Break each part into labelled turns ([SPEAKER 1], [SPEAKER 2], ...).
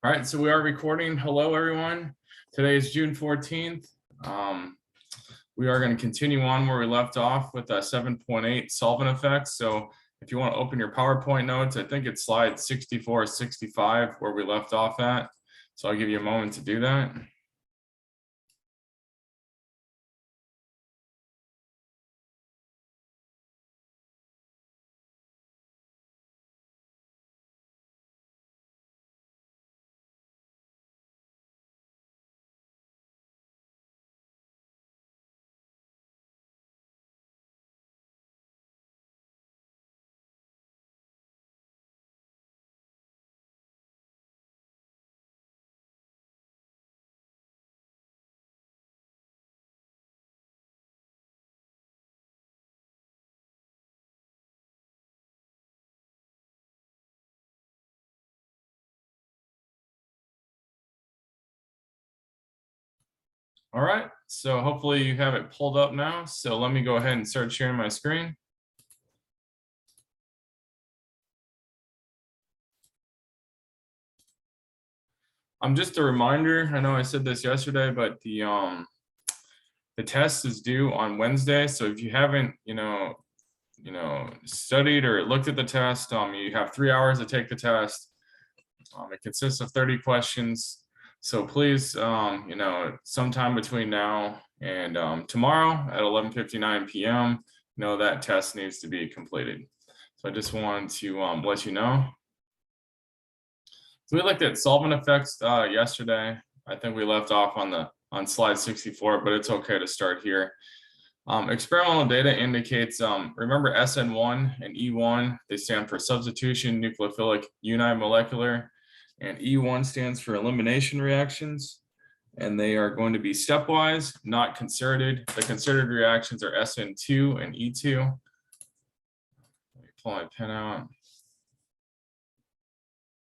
[SPEAKER 1] All right, so we are recording. Hello, everyone. Today is June 14th. We are going to continue on where we left off with 7.8 solvent effects. So if you want to open your PowerPoint notes, I think it's slide 64, 65 where we left off at. So I'll give you a moment to do that. All right, so hopefully you have it pulled up now. So let me go ahead and start sharing my screen. Just a reminder, I know I said this yesterday, but the test is due on Wednesday. So if you haven't, studied or looked at the test, you have 3 hours to take the test. It consists of 30 questions. So please, sometime between now and tomorrow at 11:59 p.m., that test needs to be completed. So I just wanted to let you know. So we looked at solvent effects yesterday. I think we left off on slide 64, but it's okay to start here. Experimental data indicates, remember SN1 and E1, they stand for substitution, nucleophilic, unimolecular, and E1 stands for elimination reactions. And they are going to be stepwise, not concerted. The concerted reactions are SN2 and E2. Let me pull my pen out.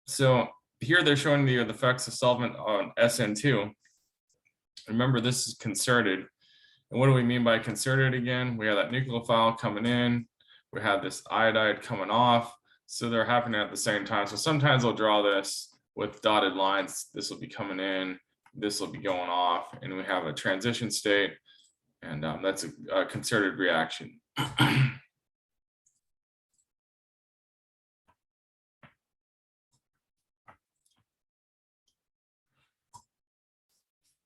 [SPEAKER 1] So here they're showing you the effects of solvent on SN2. Remember, this is concerted. And what do we mean by concerted again? We have that nucleophile coming in. We have this iodide coming off. So they're happening at the same time. So sometimes I'll draw this with dotted lines. This will be coming in. This will be going off. And we have a transition state. And that's a concerted reaction.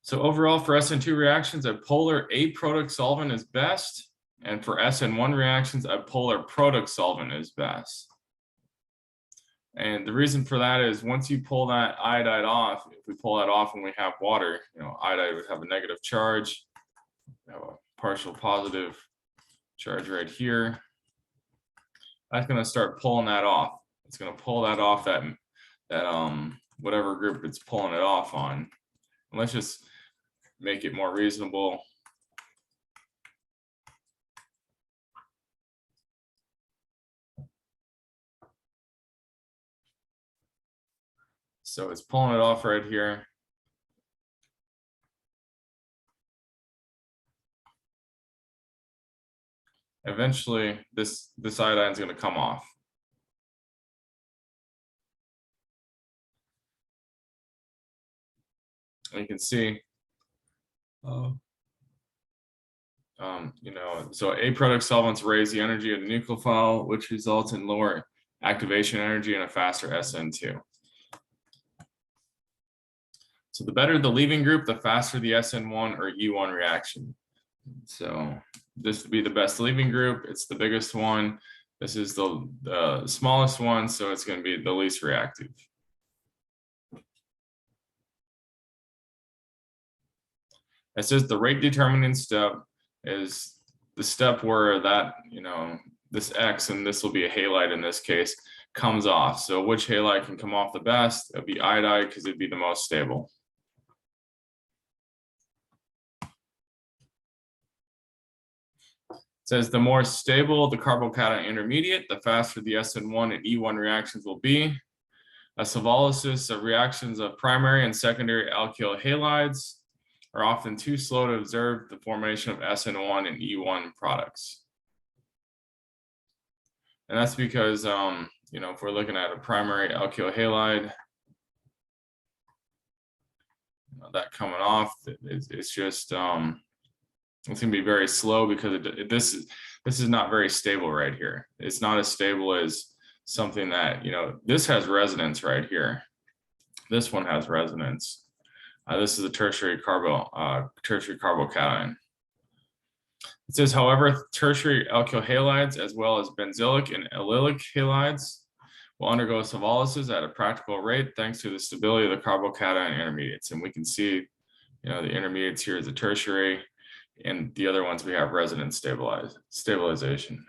[SPEAKER 1] So overall for SN2 reactions, a polar aprotic solvent is best. And for SN1 reactions, a polar protic solvent is best. And the reason for that is once you pull that iodide off, if we pull that off when we have water, iodide would have a negative charge, we have a partial positive charge right here. That's going to start pulling that off. It's going to pull that off that whatever group it's pulling it off on. And let's just make it more reasonable. So it's pulling it off right here. Eventually, this iodine is going to come off. And you can see, so aprotic solvents raise the energy of the nucleophile, which results in lower activation energy and a faster SN2. So the better the leaving group, the faster the SN1 or E1 reaction. So this would be the best leaving group. It's the biggest one. This is the smallest one, so it's going to be the least reactive. It says the rate determining step is the step where that, this X, and this will be a halide in this case, comes off. So which halide can come off the best? It'll be iodide because it'd be the most stable. It says the more stable the carbocation intermediate, the faster the SN1 and E1 reactions will be. A savolysis of reactions of primary and secondary alkyl halides are often too slow to observe the formation of SN1 and E1 products. And that's because, if we're looking at a primary alkyl halide, that coming off. It's just it's gonna be very slow because this is not very stable right here. It's not as stable as something that, you know, this has resonance right here. This one has resonance. This is a tertiary carbocation. It says, however, tertiary alkyl halides as well as benzylic and allylic halides will undergo savolysis at a practical rate thanks to the stability of the carbocation intermediates. And we can see, you know, the intermediates here is a tertiary, and the other ones we have resonance stabilization.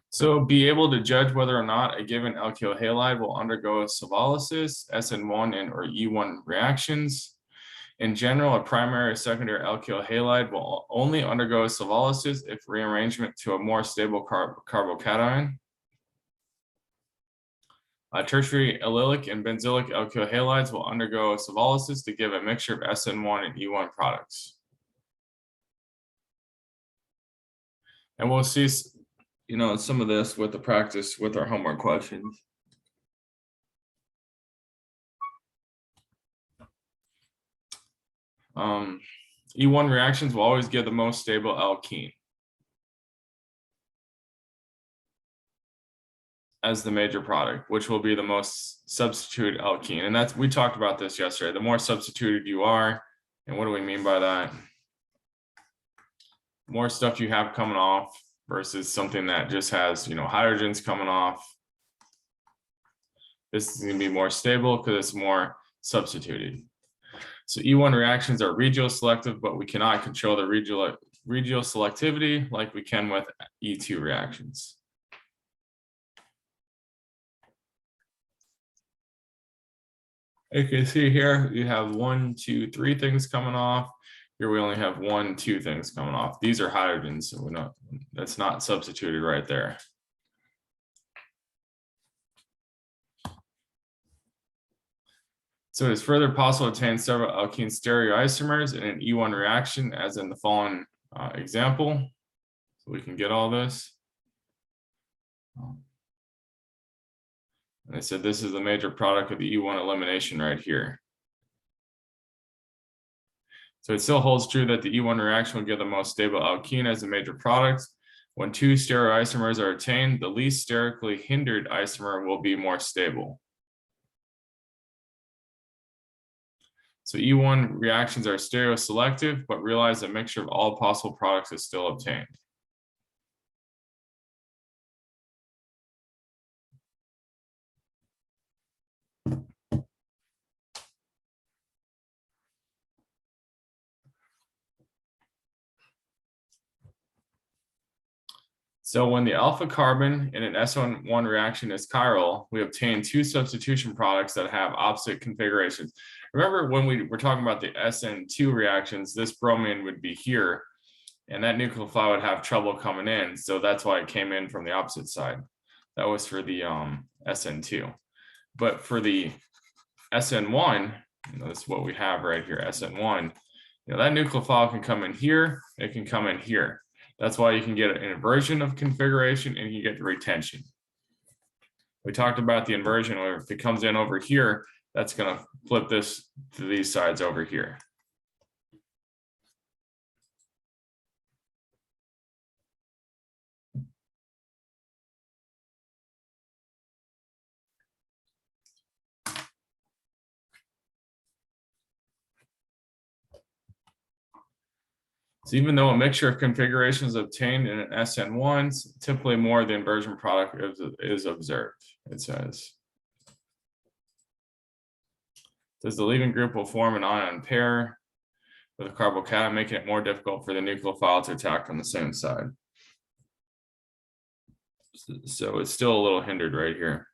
[SPEAKER 1] So be able to judge whether or not a given alkyl halide will undergo savolysis, SN1 and or E1 reactions. In general, a primary or secondary alkyl halide will only undergo savolysis if rearrangement to a more stable carbocation. Tertiary allylic and benzylic alkyl halides will undergo savolysis to give a mixture of SN1 and E1 products. And we'll see, you know, some of this with the practice with our homework questions. E1 reactions will always give the most stable alkene as the major product, which will be the most substituted alkene. And that's, we talked about this yesterday. The more substituted you are, and what do we mean by that? More stuff you have coming off versus something that just has, you know, hydrogens coming off. This is going to be more stable because it's more substituted. So E1 reactions are regioselective, but we cannot control the regioselectivity like we can with E2 reactions. You can see here you have 1, 2, 3 things coming off. Here we only have 1, 2 things coming off. These are hydrogens, so we're not, that's not substituted right there. So it's further possible to obtain several alkene stereoisomers in an E1 reaction, as in the following example. So we can get all this. And I said this is the major product of the E1 elimination right here. So it still holds true that the E1 reaction will give the most stable alkene as a major product. When 2 stereoisomers are attained, the least sterically hindered isomer will be more stable. So E1 reactions are stereoselective, but realize a mixture of all possible products is still obtained. So when the alpha carbon in an SN1 reaction is chiral, we obtain 2 substitution products that have opposite configurations. Remember when we were talking about the SN2 reactions, this bromine would be here, and that nucleophile would have trouble coming in. So that's why it came in from the opposite side. That was for the SN2. But for the SN1, you know, this is what we have right here, SN1, you know, that nucleophile can come in here, it can come in here. That's why you can get an inversion of configuration and you get the retention. We talked about the inversion, where if it comes in over here, that's going to flip this to these sides over here. So even though a mixture of configurations obtained in an SN1, typically more of the inversion product is observed, it says. Does the leaving group will form an ion pair with a carbocation, making it more difficult for the nucleophile to attack from the same side. So it's still a little hindered right here.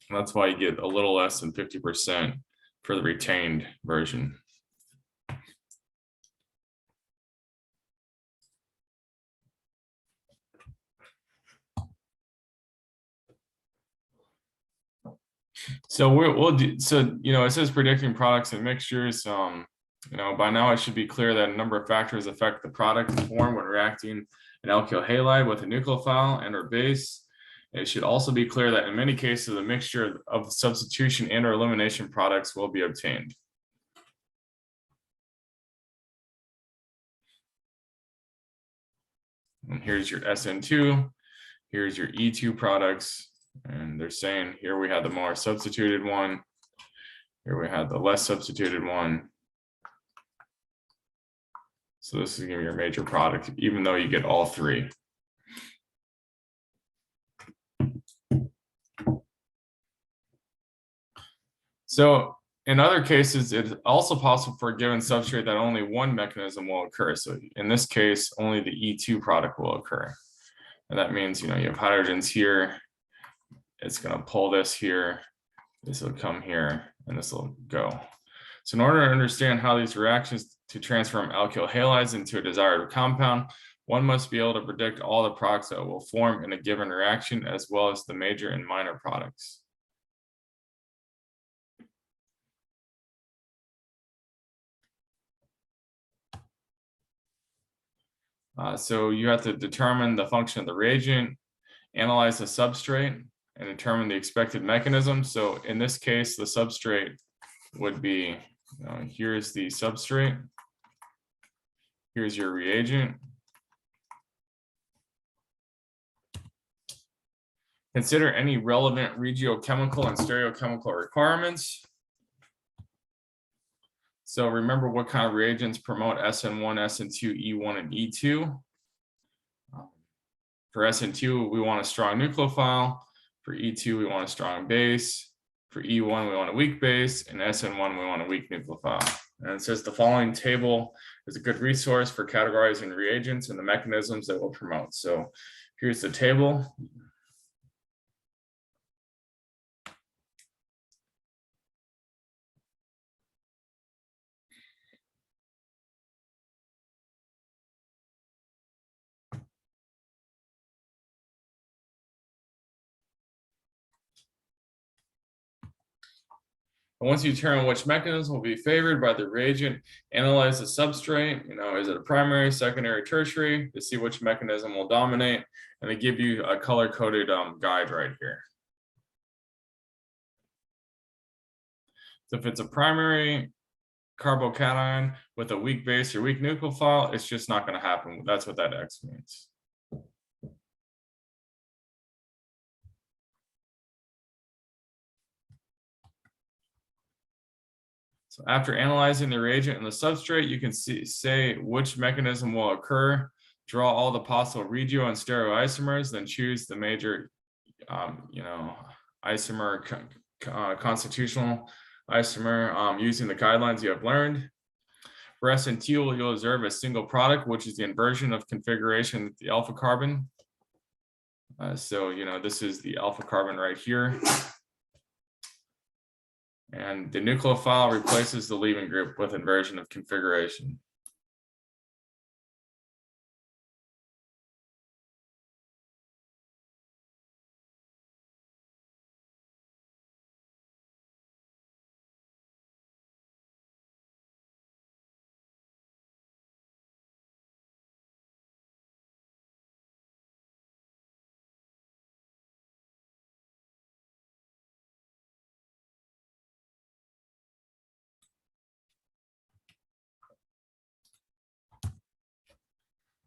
[SPEAKER 1] And that's why you get a little less than 50% for the retained version. So we'll do, so, it says predicting products and mixtures. By now it should be clear that a number of factors affect the product form when reacting an alkyl halide with a nucleophile and or base. It should also be clear that in many cases, a mixture of substitution and or elimination products will be obtained. And here's your SN2, here's your E2 products, and they're saying here we have the more substituted one, here we have the less substituted one. So this is going to be your major product, even though you get all three. So in other cases, it's also possible for a given substrate that only one mechanism will occur. So in this case, only the E2 product will occur. And that means, you have hydrogens here. It's going to pull this here. This will come here, and this will go. So in order to understand how these reactions to transform alkyl halides into a desired compound, one must be able to predict all the products that will form in a given reaction, as well as the major and minor products. So you have to determine the function of the reagent, analyze the substrate, and determine the expected mechanism. So in this case, the substrate would be, here's the substrate, here's your reagent. Consider any relevant regiochemical and stereochemical requirements. So remember what kind of reagents promote SN1, SN2, E1, and E2. For SN2, we want a strong nucleophile. For E2, we want a strong base. For E1, we want a weak base. And SN1, we want a weak nucleophile. And it says the following table is a good resource for categorizing reagents and the mechanisms that will promote. So here's the table. And once you determine which mechanism will be favored by the reagent, analyze the substrate. Is it a primary, secondary, tertiary, to see which mechanism will dominate, and they give you a color-coded guide right here. So if it's a primary carbocation with a weak base or weak nucleophile, it's just not going to happen. That's what that X means. So after analyzing the reagent and the substrate, you can say which mechanism will occur, draw all the possible regio and stereoisomers, then choose the major, isomer, constitutional isomer using the guidelines you have learned. For SN2, you'll observe a single product, which is the inversion of configuration of the alpha carbon. So this is the alpha carbon right here. And the nucleophile replaces the leaving group with inversion of configuration.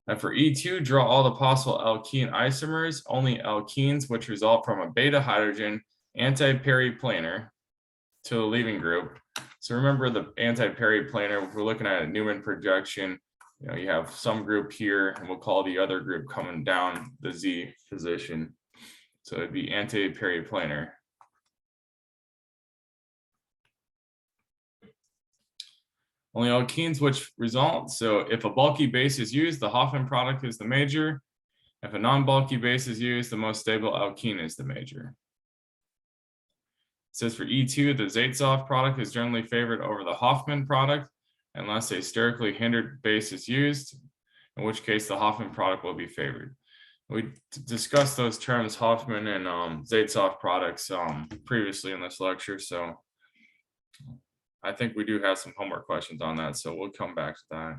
[SPEAKER 1] And for E2, draw all the possible alkene isomers, only alkenes which result from a beta hydrogen anti-periplanar to the leaving group. So remember the anti-periplanar, if we're looking at a Newman projection, you have some group here, and we'll call the other group coming down the Z position. So it'd be anti-periplanar. Only alkenes which result. So if a bulky base is used, the Hoffman product is the major. If a non-bulky base is used, the most stable alkene is the major. It says for E2, the Zaitsev product is generally favored over the Hoffman product unless a sterically hindered base is used, in which case the Hoffman product will be favored. We discussed those terms, Hoffman and Zaitsev products, previously in this lecture. So I think we do have some homework questions on that. So we'll come back to that.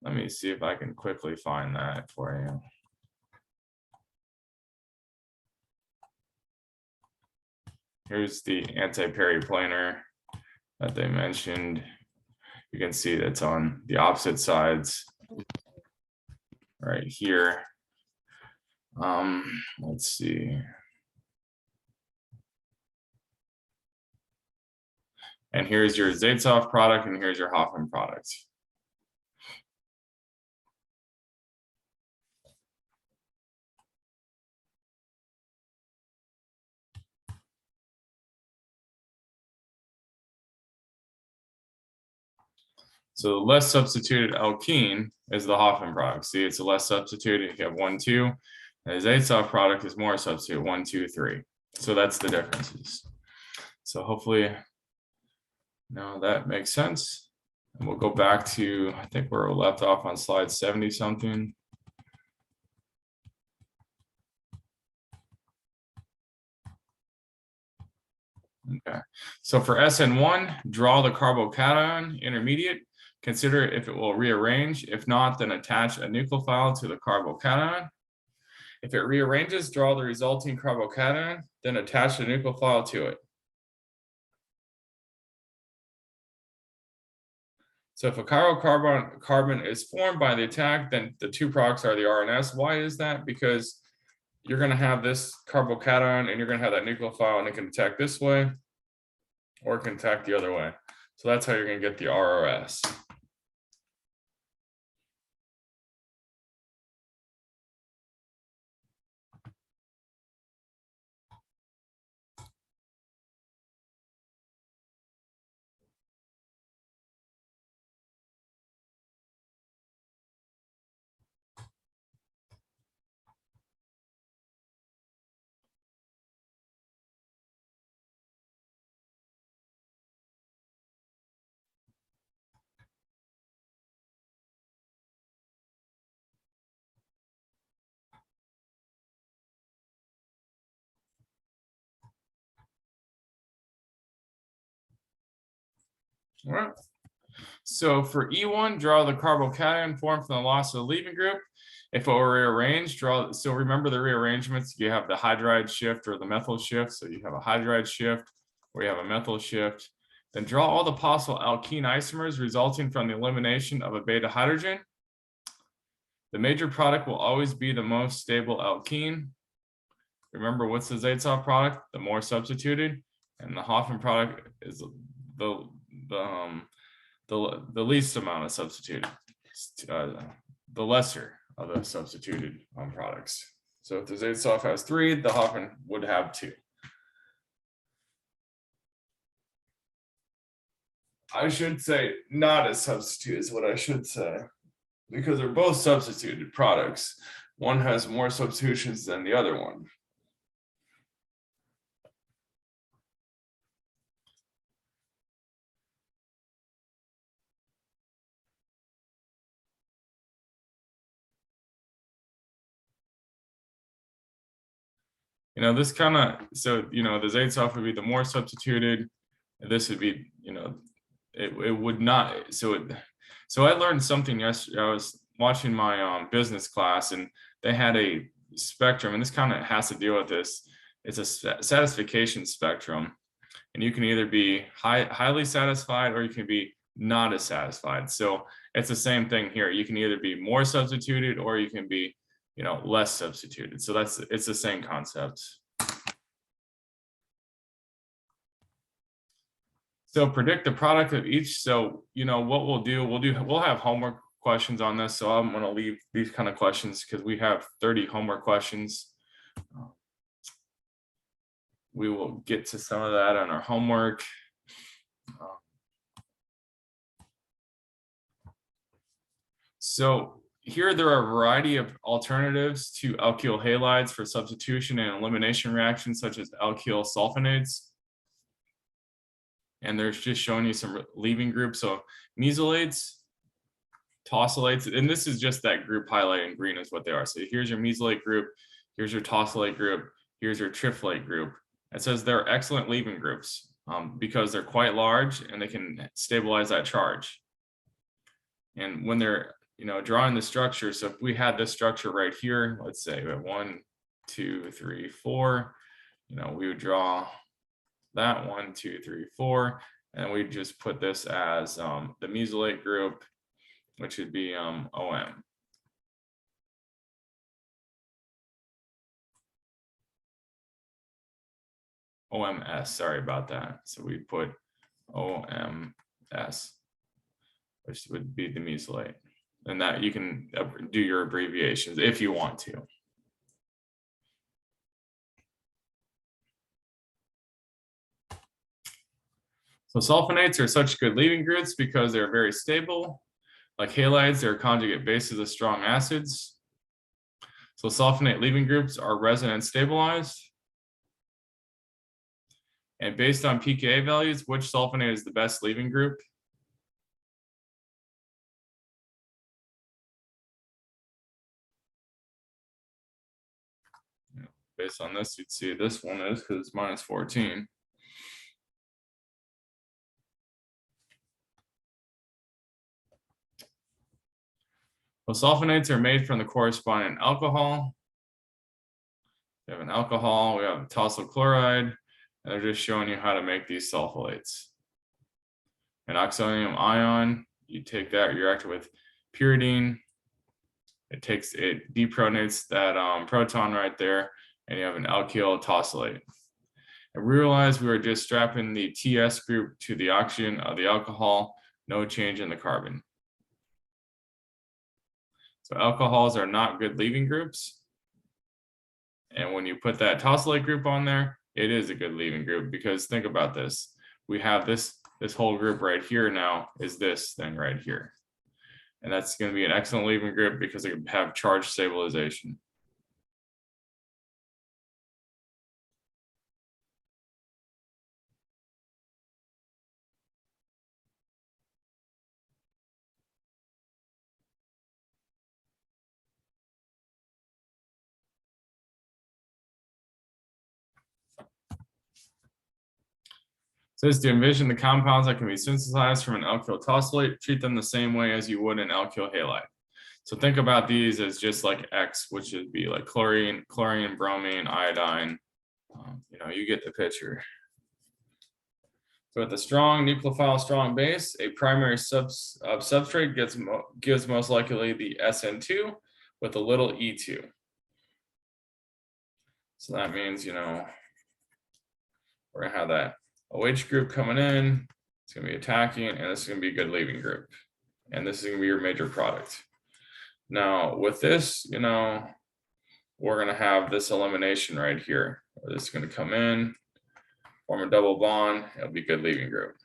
[SPEAKER 1] Let me see if I can quickly find that for you. Here's the anti-periplanar that they mentioned. You can see that's on the opposite sides right here. Let's see. And here's your Zaitsev product, and here's your Hoffman product. So the less substituted alkene is the Hoffman product. See, it's a less substituted. You have 1, 2. And the Zaitsev product is more substitute, 1, 2, 3. So that's the differences. So hopefully now that makes sense. And we'll go back to, I think we're left off on slide 70 something. Okay, so for SN1, draw the carbocation intermediate. Consider if it will rearrange. If not, then attach a nucleophile to the carbocation. If it rearranges, draw the resulting carbocation, then attach the nucleophile to it. So if a carbon is formed by the attack, then the two products are the RNS. Why is that? Because you're going to have this carbocation and you're going to have that nucleophile, and it can attack this way or it can attack the other way. So that's how you're going to get the RRS. All right. So for E1, draw the carbocation formed from the loss of the leaving group. If it were rearranged, draw. So remember the rearrangements. You have the hydride shift or the methyl shift. So you have a hydride shift or you have a methyl shift. Then draw all the possible alkene isomers resulting from the elimination of a beta hydrogen. The major product will always be the most stable alkene. Remember, what's the Zaitsev product? The more substituted, and the Hoffman product is the least amount of substituted, the lesser of the substituted products. So if the Zaitsev has 3, the Hoffman would have 2. I should say not a substitute is what I should say, because they're both substituted products. One has more substitutions than the other one. You know, this kind of, so, you know, the Zaitsev would be the more substituted, and this would be, you know, it would not, so I learned something yesterday. I was watching my business class, and they had a spectrum, and this kind of has to deal with this. It's a satisfaction spectrum, and you can either be highly satisfied or you can be not as satisfied. So it's the same thing here. You can either be more substituted or you can be, you know, less substituted. So it's the same concept. So predict the product of each. So, you know, what we'll have homework questions on this. So I'm going to leave these kind of questions because we have 30 homework questions. We will get to some of that on our homework. So here there are a variety of alternatives to alkyl halides for substitution and elimination reactions, such as alkyl sulfonates. and there's just showing you some leaving groups. So mesolates, tosylates, and this is just that group highlighted in green is what they are. So here's your mesylate group, here's your tosylate group, here's your triflate group. It says they're excellent leaving groups because they're quite large and they can stabilize that charge. And when they're drawing the structure, so if we had this structure right here, let's say we have 1, 2, 3, 4, we would draw that 1, 2, 3, 4, and we just put this as the mesylate group, which would be OM. OMS, sorry about that. So we put OMS, which would be the mesylate. And that you can do your abbreviations if you want to. So sulfonates are such good leaving groups because they're very stable. Like halides, they're conjugate bases of strong acids. So sulfonate leaving groups are resonance stabilized. And based on pKa values, which sulfonate is the best leaving group? Based on this, you'd see this one is because it's -14. Well, sulfonates are made from the corresponding alcohol. We have an alcohol, we have a tosyl chloride, and they're just showing you how to make these sulfolates. An oxonium ion, you take that, you react it with pyridine. It deprotonates that proton right there, and you have an alkyl tosylate. And we realized we were just strapping the TS group to the oxygen of the alcohol, no change in the carbon. So alcohols are not good leaving groups. And when you put that tosylate group on there, it is a good leaving group because think about this. We have this whole group right here now is this thing right here. And that's going to be an excellent leaving group because it can have charge stabilization. It says to envision the compounds that can be synthesized from an alkyl tosylate, treat them the same way as you would an alkyl halide. So think about these as just like X, which would be like chlorine, bromine, iodine. You get the picture. So with a strong nucleophile strong base, a primary substrate gives most likely the SN2 with a little E2. So that means, we're gonna have that OH group coming in, it's going to be attacking, and this is going to be a good leaving group. And this is going to be your major product. Now, with this, we're going to have this elimination right here. This is going to come in, form a double bond, it'll be a good leaving group.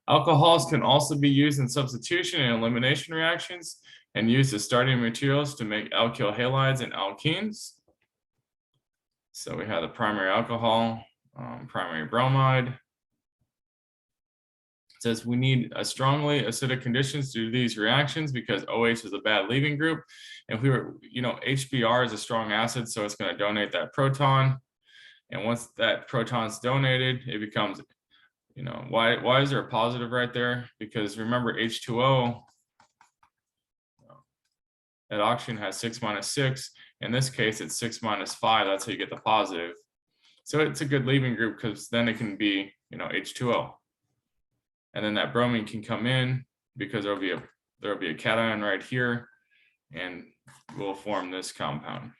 [SPEAKER 1] Alcohols can also be used in substitution and elimination reactions and used as starting materials to make alkyl halides and alkenes. So we have the primary alcohol, primary bromide. It says we need a strongly acidic conditions to do these reactions because OH is a bad leaving group. And we were, HBr is a strong acid, so it's going to donate that proton. And once that proton's donated, it becomes, why is there a positive right there? Because remember H2O, that oxygen has 6 - 6. In this case, it's 6 - 5. That's how you get the positive. So it's a good leaving group because then it can be, H2O. And then that bromine can come in because there'll be a cation right here. and will form this compound.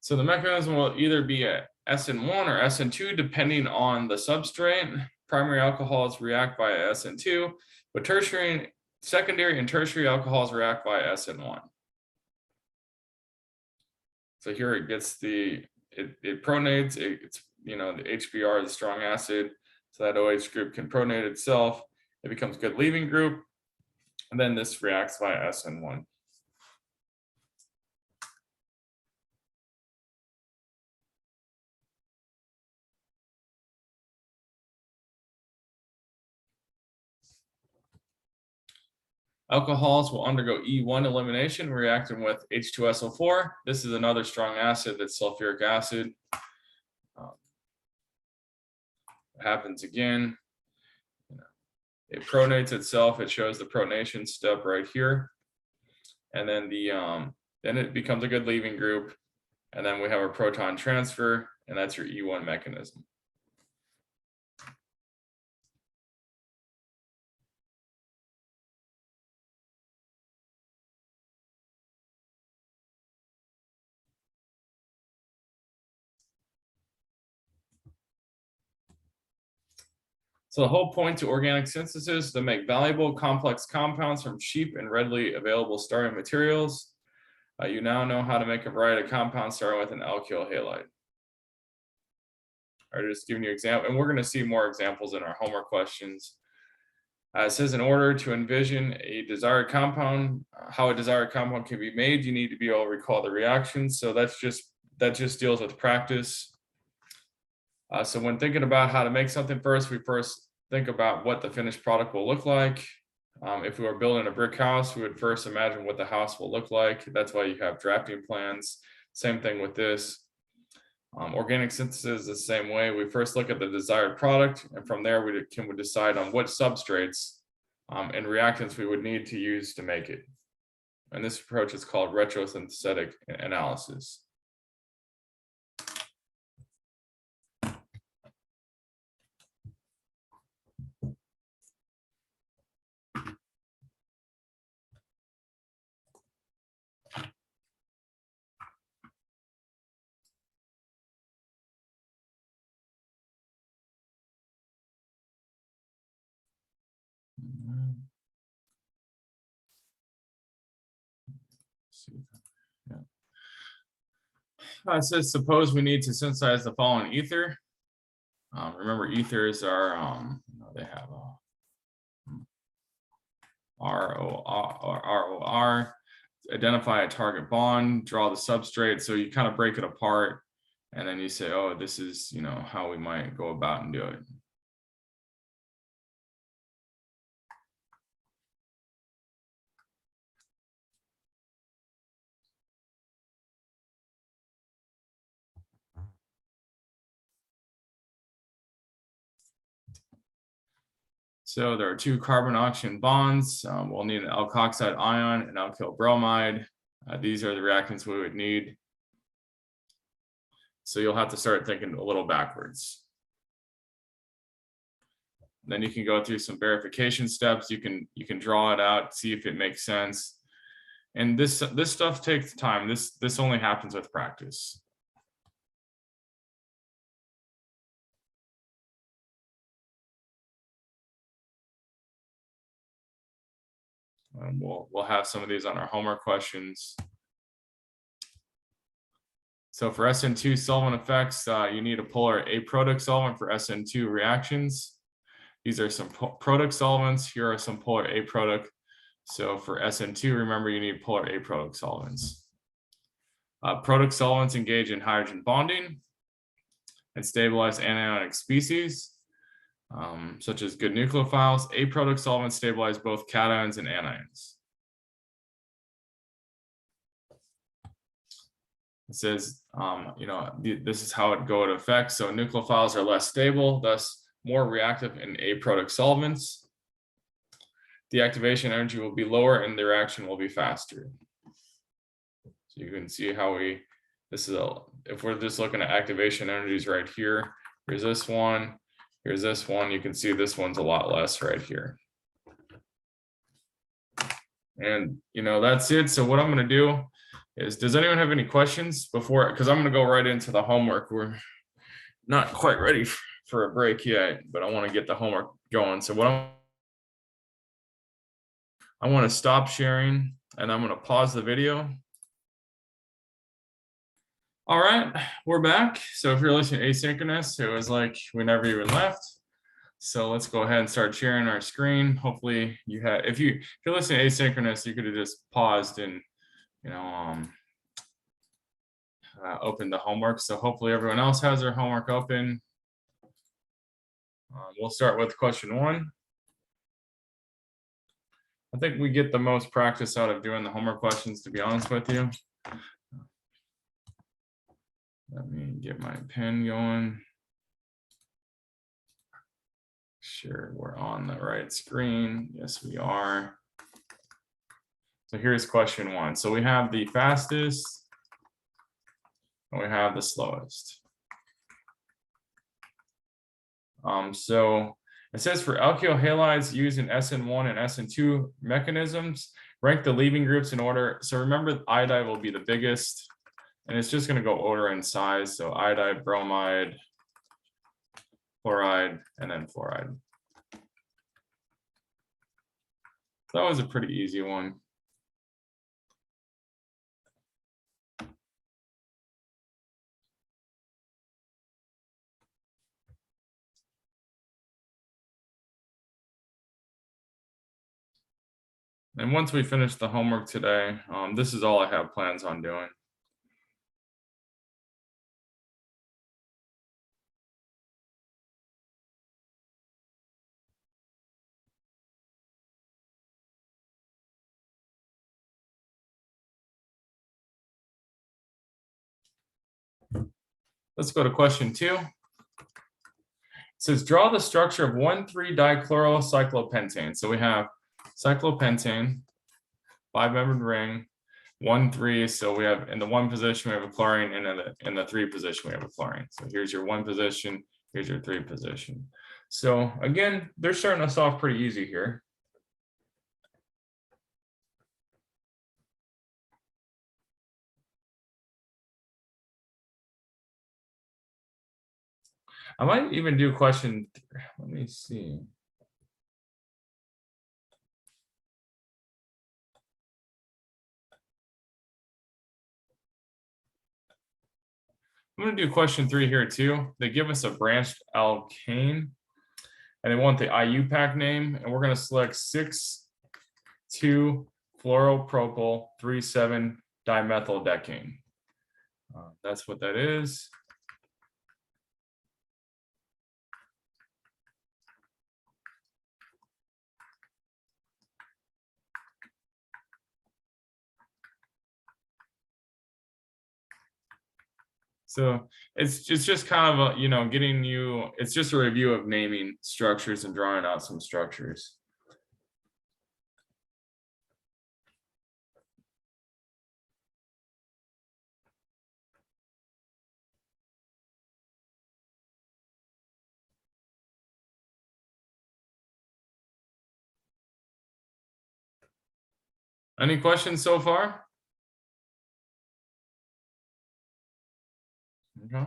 [SPEAKER 1] So the mechanism will either be a SN1 or SN2 depending on the substrate. Primary alcohols react via SN2, but secondary and tertiary alcohols react via SN1. So here it gets it protonates, it's, the HBr, the strong acid, so that OH group can protonate itself. It becomes a good leaving group, and then this reacts via SN1. Alcohols will undergo E1 elimination, reacting with H2SO4. This is another strong acid, that's sulfuric acid. It happens again. It protonates itself. It shows the protonation step right here, and then then it becomes a good leaving group, and then we have a proton transfer, and that's your E1 mechanism. So the whole point to organic synthesis is to make valuable complex compounds from cheap and readily available starting materials. You now know how to make a variety of compounds starting with an alkyl halide. All right, just giving you an example, and we're going to see more examples in our homework questions. It says in order to envision a desired compound, how a desired compound can be made, you need to be able to recall the reactions. So that just deals with practice. So when thinking about how to make something first, we first think about what the finished product will look like. If we were building a brick house, we would first imagine what the house will look like. That's why you have drafting plans. Same thing with this. Organic synthesis is the same way. We first look at the desired product, and from there we can decide on what substrates and reactants we would need to use to make it. And this approach is called retrosynthetic analysis. It says, suppose we need to synthesize the following ether. Remember, ethers are, they have ROR, identify a target bond, draw the substrate. So you kind of break it apart, and then you say, oh, this is, how we might go about and do it. So there are two carbon-oxygen bonds. We'll need an alkoxide ion and alkyl bromide. These are the reactants we would need. So you'll have to start thinking a little backwards. Then you can go through some verification steps. You can draw it out, see if it makes sense. And this stuff takes time. This only happens with practice. We'll have some of these on our homework questions. So for SN2 solvent effects, you need a polar aprotic solvent for SN2 reactions. These are some protic solvents. Here are some polar aprotic. So for SN2, remember you need polar aprotic solvents. Protic solvents engage in hydrogen bonding and stabilize anionic species. such as good nucleophiles. A product solvents stabilize both cations and anions. It says, this is how it go into effect. So nucleophiles are less stable, thus more reactive in A product solvents. The activation energy will be lower and the reaction will be faster. So you can see how if we're just looking at activation energies right here, here's this one, you can see this one's a lot less right here. And that's it. So what I'm going to do is, does anyone have any questions before, because I'm going to go right into the homework. We're not quite ready for a break yet, but I want to get the homework going. So I want to stop sharing and I'm going to pause the video. All right, we're back. So if you're listening asynchronous, it was like we never even left. So let's go ahead and start sharing our screen. Hopefully you had, if you're listening asynchronous, you could have just paused and open the homework. So hopefully everyone else has their homework open. We'll start with question 1. I think we get the most practice out of doing the homework questions, to be honest with you. Let me get my pen going. Sure, we're on the right screen. Yes, we are. So here's question 1. So we have the fastest and we have the slowest. So it says for alkyl halides used in SN1 and SN2 mechanisms, rank the leaving groups in order. So remember, iodide will be the biggest, and it's just going to go order in size. So iodide, bromide, chloride, and then fluoride. That was a pretty easy one. And once we finish the homework today, this is all I have plans on doing. Let's go to question 2. It says, draw the structure of 1,3-dichlorocyclopentane. So we have cyclopentane, 5-membered ring, 1,3. So we have, in the 1 position, we have a chlorine, and in the 3 position, we have a chlorine. So here's your 1 position, here's your 3 position. So again, they're starting us off pretty easy here. I might even do question, let me see. I'm going to do question 3 here too. They give us a branched alkane and they want the IUPAC name, and we're going to select 6,2-fluoropropyl 3,7-dimethyldecaine. That's what that is. So it's just kind of a, getting you, it's just a review of naming structures and drawing out some structures. Any questions so far? Okay.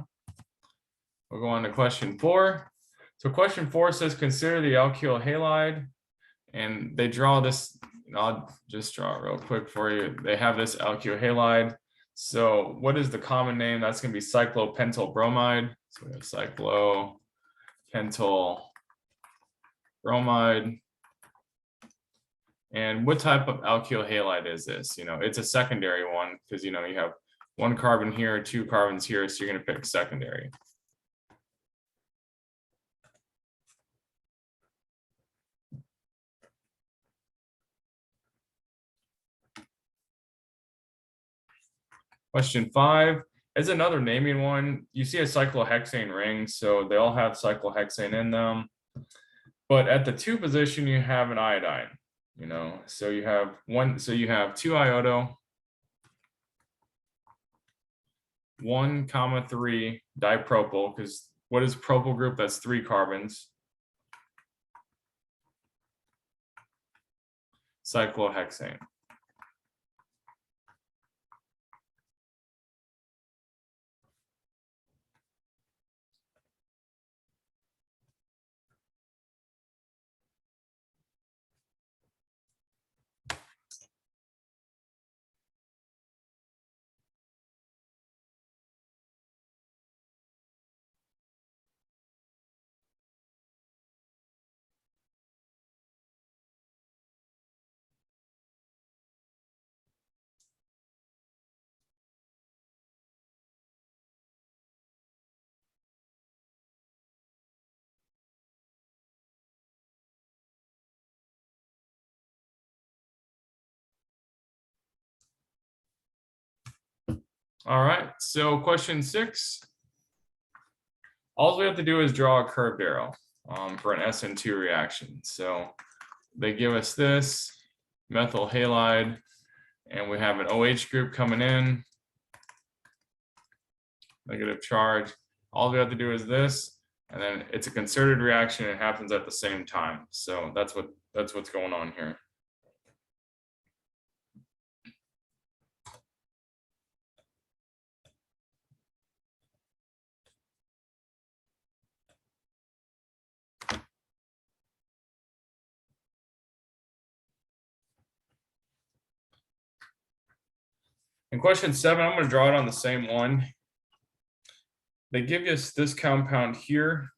[SPEAKER 1] We'll go on to question 4. So question 4 says, consider the alkyl halide, and they draw this. I'll just draw it real quick for you. They have this alkyl halide. So what is the common name? That's going to be cyclopentyl bromide. So we have cyclopentyl bromide. And what type of alkyl halide is this? It's a secondary one because, you have 1 carbon here, 2 carbons here, so you're going to pick secondary. Question 5 is another naming one. You see a cyclohexane ring, so they all have cyclohexane in them. But at the 2 position, you have an iodine, so you have 2-iodo, 1,3 dipropyl, because what is propyl group? That's 3 carbons. Cyclohexane. All right, so question 6. All we have to do is draw a curved arrow for an SN2 reaction. So they give us this methyl halide, and we have an OH group coming in, negative charge. All we have to do is this, and then it's a concerted reaction. It happens at the same time. So that's what's going on here. In question 7, I'm going to draw it on the same one. They give us this compound here.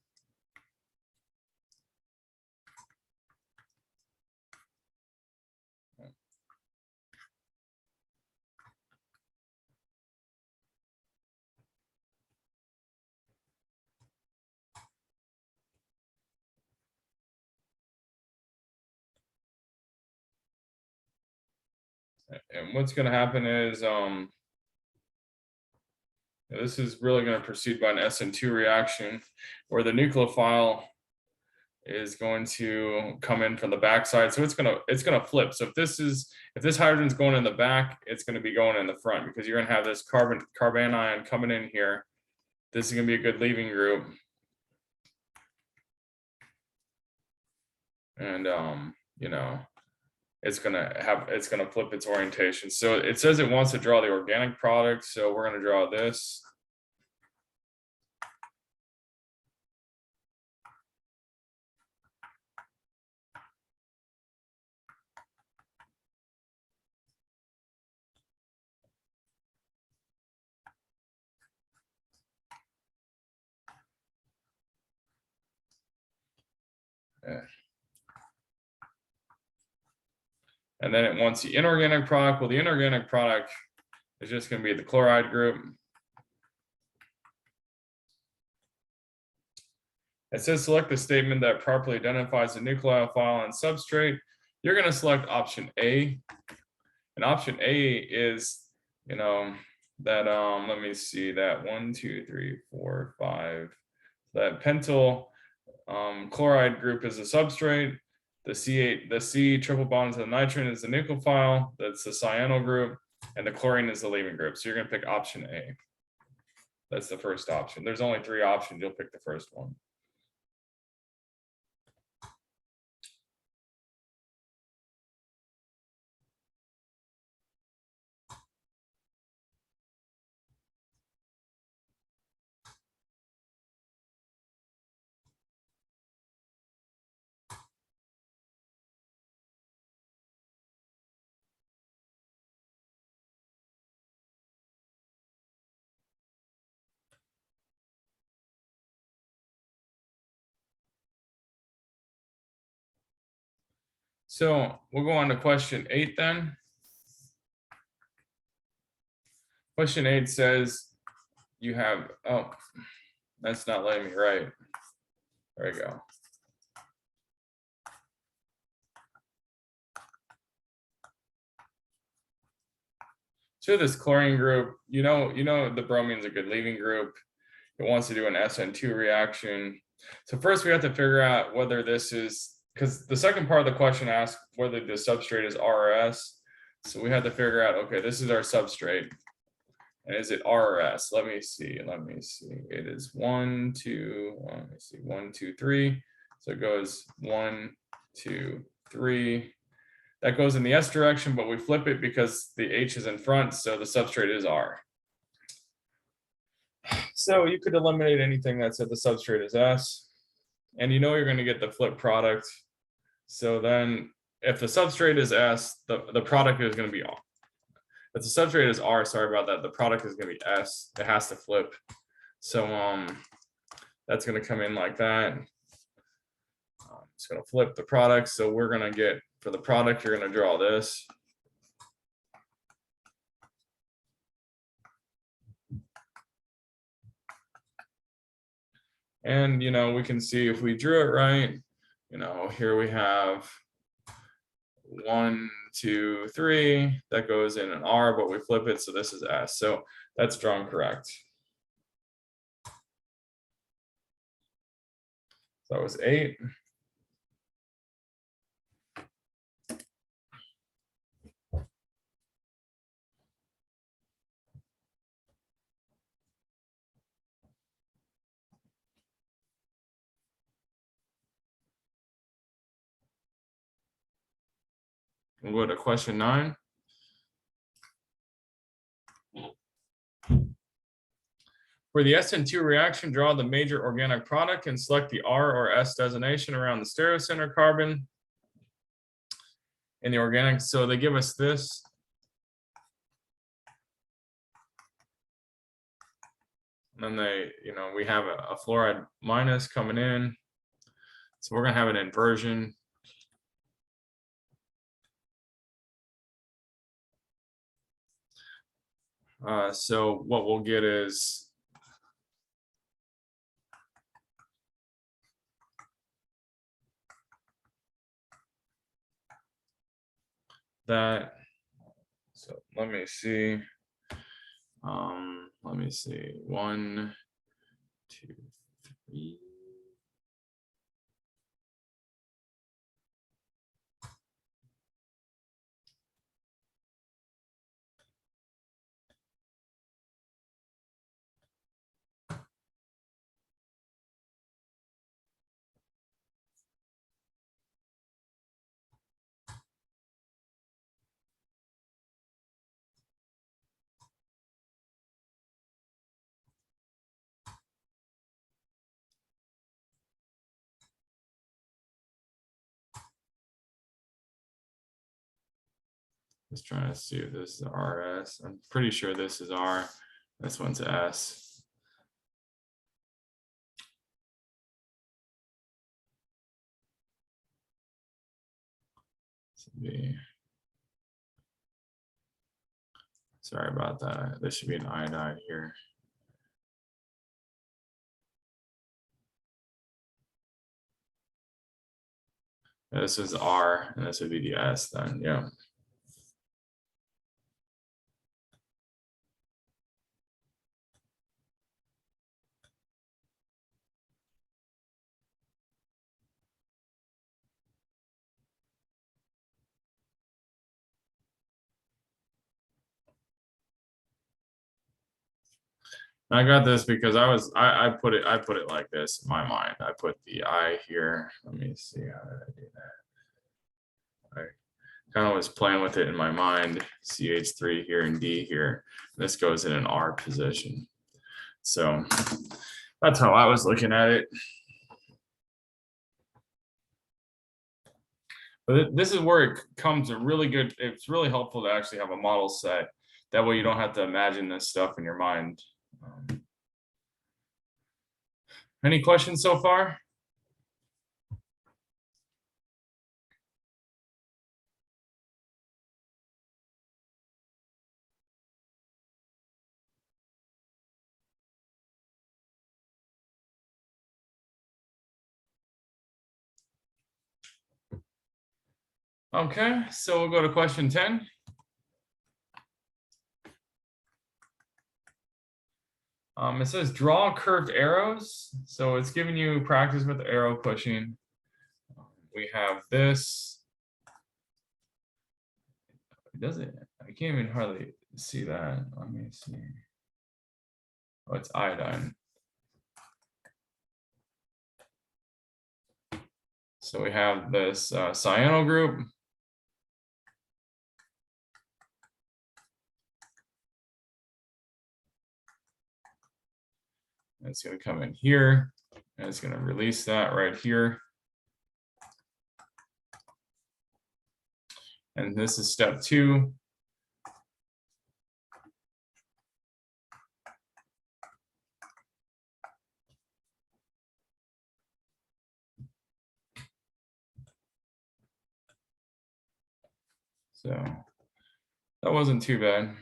[SPEAKER 1] And what's going to happen is this is really going to proceed by an SN2 reaction where the nucleophile is going to come in from the backside. So it's gonna flip. So if this hydrogen is going in the back, it's going to be going in the front, because you're going to have this carbanion coming in here. This is going to be a good leaving group. And it's going to flip its orientation. So it says it wants to draw the organic product. So we're going to draw this. Yeah. And then it wants the inorganic product. Well, the inorganic product is just going to be the chloride group. It says select the statement that properly identifies the nucleophile and substrate. You're going to select option A. And option A is, that, let me see, that 1, 2, 3, 4, 5, that pentyl chloride group is the substrate. The C triple bond to the nitrogen is the nucleophile. That's the cyanyl group, and the chlorine is the leaving group. So you're going to pick option A. That's the first option. There's only 3 options. You'll pick the first one. So we'll go on to question 8 then. Question 8 says you have, oh, that's not letting me write. There we go. So this chlorine group, you know the bromine's a good leaving group. It wants to do an SN2 reaction. So first we have to figure out whether this is, because the second part of the question asks whether the substrate is R or S. So we have to figure out, okay, this is our substrate. And is it R or S? Let me see. It is 1, 2, let me see, 1, 2, 3. So it goes 1, 2, 3. That goes in the S direction, but we flip it because the H is in front, so the substrate is R. So you could eliminate anything that said the substrate is S, and you know you're going to get the flip product. So then if the substrate is S, the product is going to be R. If the substrate is R, sorry about that, the product is going to be S. It has to flip. So that's going to come in like that. It's going to flip the product. So we're going to get, for the product, you're going to draw this. And, we can see if we drew it right, here we have 1, 2, 3, that goes in an R, but we flip it, so this is S. So that's drawn correct. So that was 8. We'll go to question 9. For the SN2 reaction, draw the major organic product and select the R or S designation around the stereocenter carbon in the organic. So they give us this. And then we have a fluoride minus coming in. So we're going to have an inversion. So what we'll get is that. So let me see. 1, 2, 3. Just trying to see if this is RS. I'm pretty sure this is R. This one's S. Sorry about that. There should be an iodide here. This is R, and this would be the S then, yeah. I got this because I put it like this in my mind. I put the I here. Let me see, how did I do that? I kind of was playing with it in my mind. CH3 here and D here. This goes in an R position. So that's how I was looking at it. But this is where it comes a really good, it's really helpful to actually have a model set. That way you don't have to imagine this stuff in your mind. Any questions so far? Okay, so we'll go to question 10. It says draw curved arrows. So it's giving you practice with arrow pushing. We have this. It doesn't, I can't even hardly see that. Let me see. Oh, it's iodine. So we have this cyanyl group. And it's going to come in here, and it's going to release that right here. And this is step 2. So that wasn't too bad.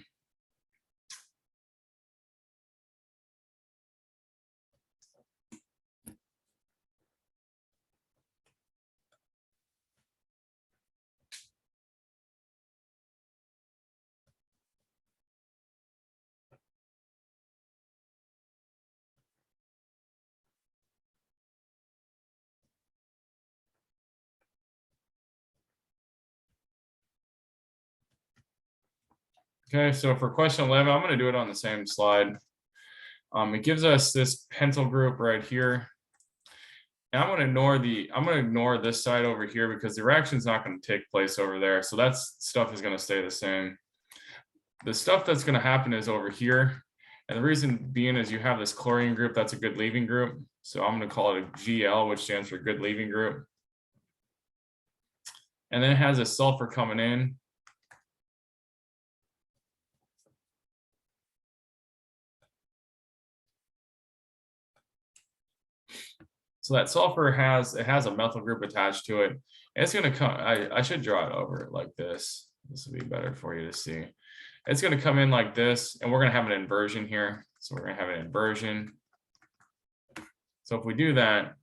[SPEAKER 1] Okay, so for question 11, I'm going to do it on the same slide. It gives us this pentyl group right here. And I'm going to ignore this side over here because the reaction's not going to take place over there. So that stuff is going to stay the same. The stuff that's going to happen is over here. And the reason being is you have this chlorine group, that's a good leaving group. So I'm going to call it a GL, which stands for good leaving group. And then it has a sulfur coming in. So that sulfur has a methyl group attached to it. And it's going to come, I should draw it over like this. This will be better for you to see. It's going to come in like this, and we're going to have an inversion here. So we're going to have an inversion. So if we do that,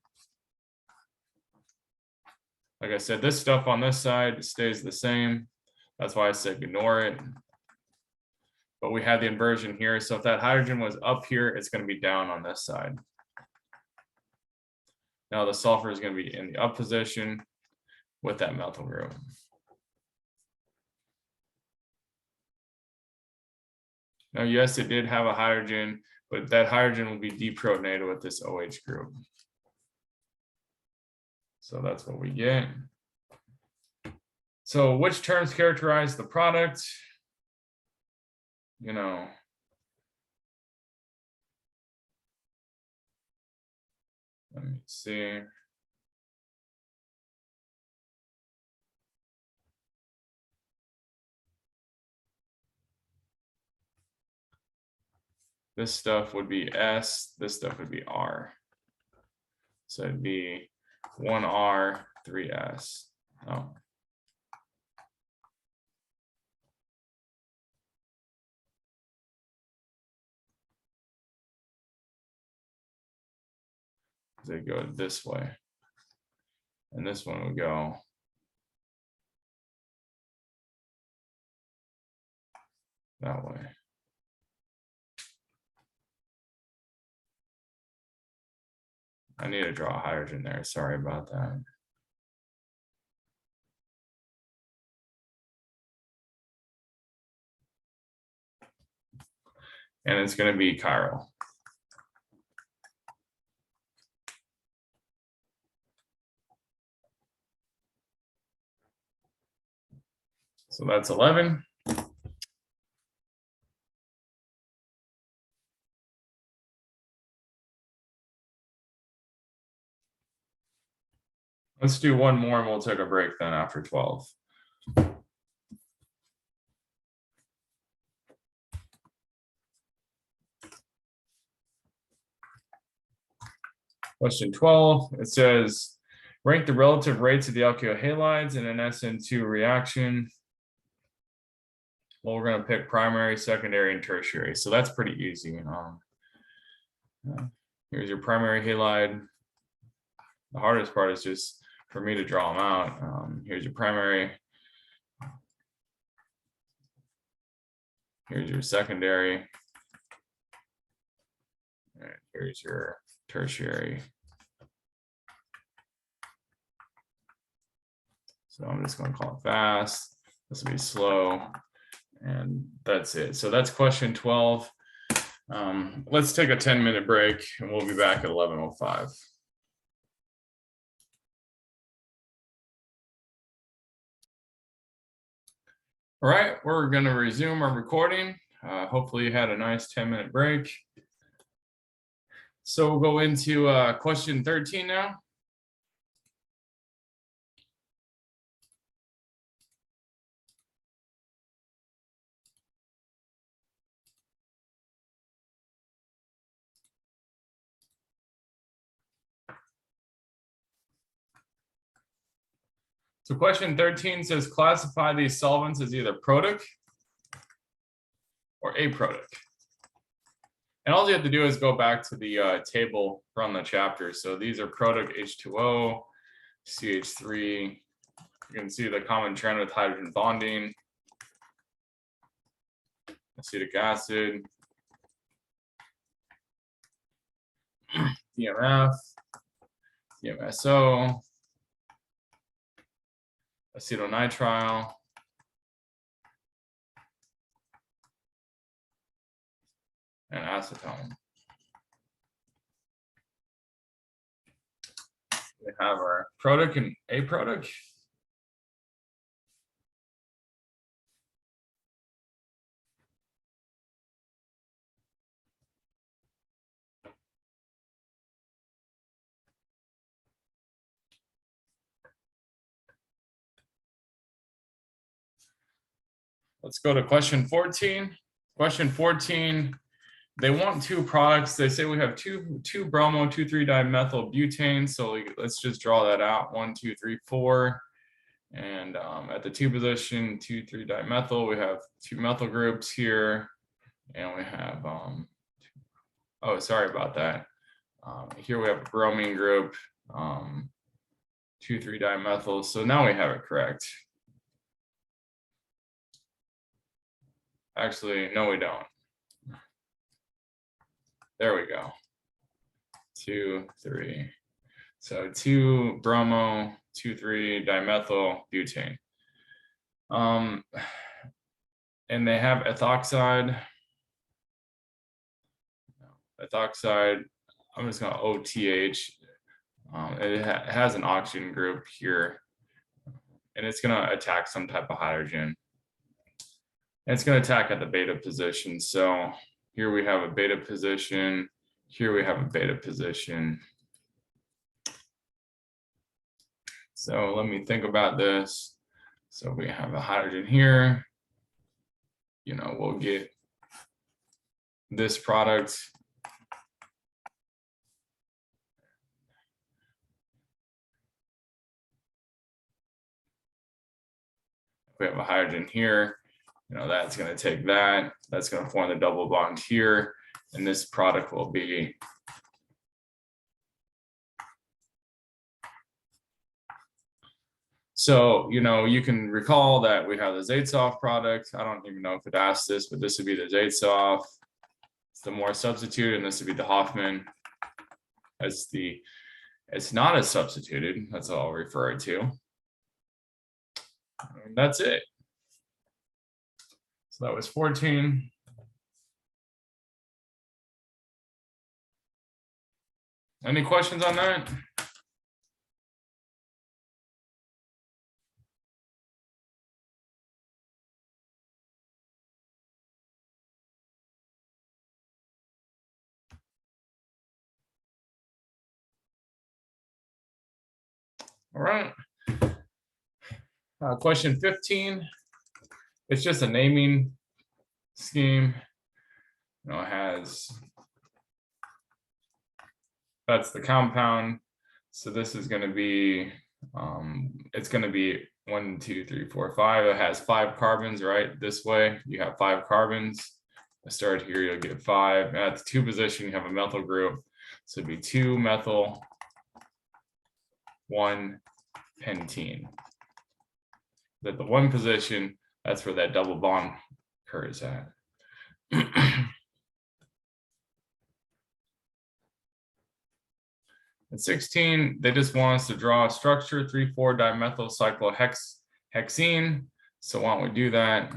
[SPEAKER 1] like I said, this stuff on this side stays the same. That's why I said ignore it. But we have the inversion here. So if that hydrogen was up here, it's going to be down on this side. Now the sulfur is going to be in the up position with that methyl group. Now, yes, it did have a hydrogen, but that hydrogen will be deprotonated with this OH group. So that's what we get. So which terms characterize the product? You know, let me see. This stuff would be S, this stuff would be R. So it'd be 1R, 3S. Oh. They go this way. And this one would go that way. I need to draw a hydrogen there. Sorry about that. And it's going to be chiral. So that's 11. Let's do one more and we'll take a break then after 12. Question 12, it says, rank the relative rates of the alkyl halides in an SN2 reaction. Well, we're going to pick primary, secondary, and tertiary. So that's pretty easy. Here's your primary halide. The hardest part is just for me to draw them out. Here's your primary. Here's your secondary. And here's your tertiary. So I'm just going to call it fast. This will be slow. And that's it. So that's question 12. Let's take a 10-minute break and we'll be back at 11:05. All right, we're going to resume our recording. Hopefully you had a nice 10-minute break. So we'll go into question 13 now. So question 13 says classify these solvents as either protic or aprotic. And all you have to do is go back to the table from the chapter. So these are protic H2O, CH3. You can see the common trend with hydrogen bonding. Acetic acid, DMF, DMSO, acetonitrile, and acetone. We have our protic and aprotic. Let's go to question 14. Question 14, they want two products. They say we have two bromo, 2,3-dimethyl butane. So let's just draw that out. 1, 2, 3, 4. And at the 2 position, 2,3-dimethyl, we have 2 methyl groups here. And we have, oh, sorry about that. Here we have a bromine group, 2,3-dimethyl. So now we have it correct. Actually, no, we don't. There we go. 2, 3. So 2 bromo, 2,3-dimethyl butane. And they have ethoxide. Ethoxide, I'm just going to OTH. It has an oxygen group here, and it's going to attack some type of hydrogen. And it's going to attack at the beta position. So here we have a beta position. Here we have a beta position. So let me think about this. So we have a hydrogen here. You know, we'll get this product. We have a hydrogen here. You know, that's going to take that. That's going to form the double bond here. And this product will be so, you know, you can recall that we have the Zaitsev product. I don't even know if it asked this, but this would be the Zaitsev. It's the more substituted, and this would be the Hoffman. It's not as substituted. That's all I'll refer it to. And that's it. So that was 14. Any questions on that? All right. Question 15. It's just a naming scheme. You know, it has, that's the compound. So this is going to be, it's going to be 1, 2, 3, 4, 5. It has 5 carbons, right? This way, you have 5 carbons. I start here, you'll get 5. And at the 2 position, you have a methyl group. So it'd be 2 methyl, 1 pentene. At the 1 position, that's where that double bond occurs at. At 16, they just want us to draw a structure, 3,4-dimethyl cyclohexene. So why don't we do that?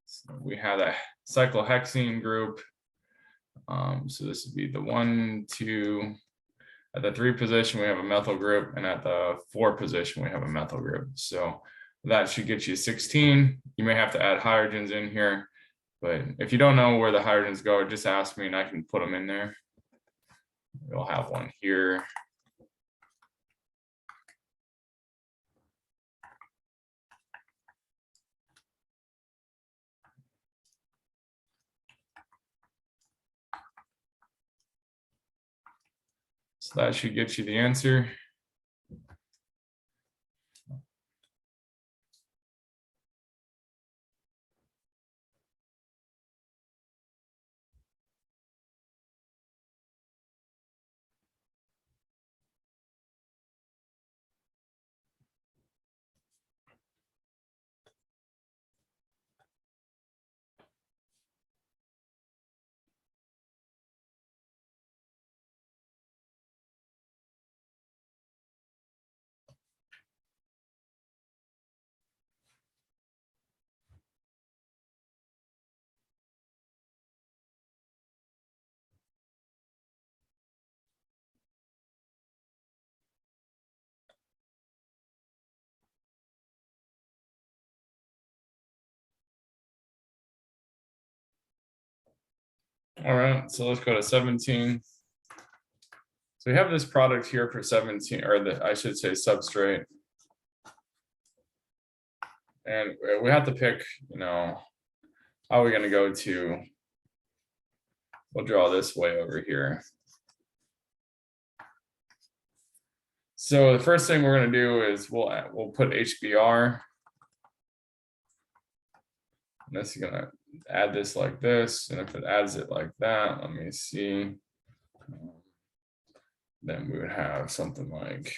[SPEAKER 1] So we have a cyclohexene group. So this would be the 1, 2. At the 3 position, we have a methyl group, and at the 4 position, we have a methyl group. So that should get you 16. You may have to add hydrogens in here, but if you don't know where the hydrogens go, just ask me and I can put them in there. We'll have one here. So that should get you the answer. All right, so let's go to 17. So we have this product here for 17, or I should say substrate. And we have to pick, how are we going to go to, we'll draw this way over here. So the first thing we're going to do is we'll put HBr. And this is going to add this like this. And if it adds it like that, let me see. Then we would have something like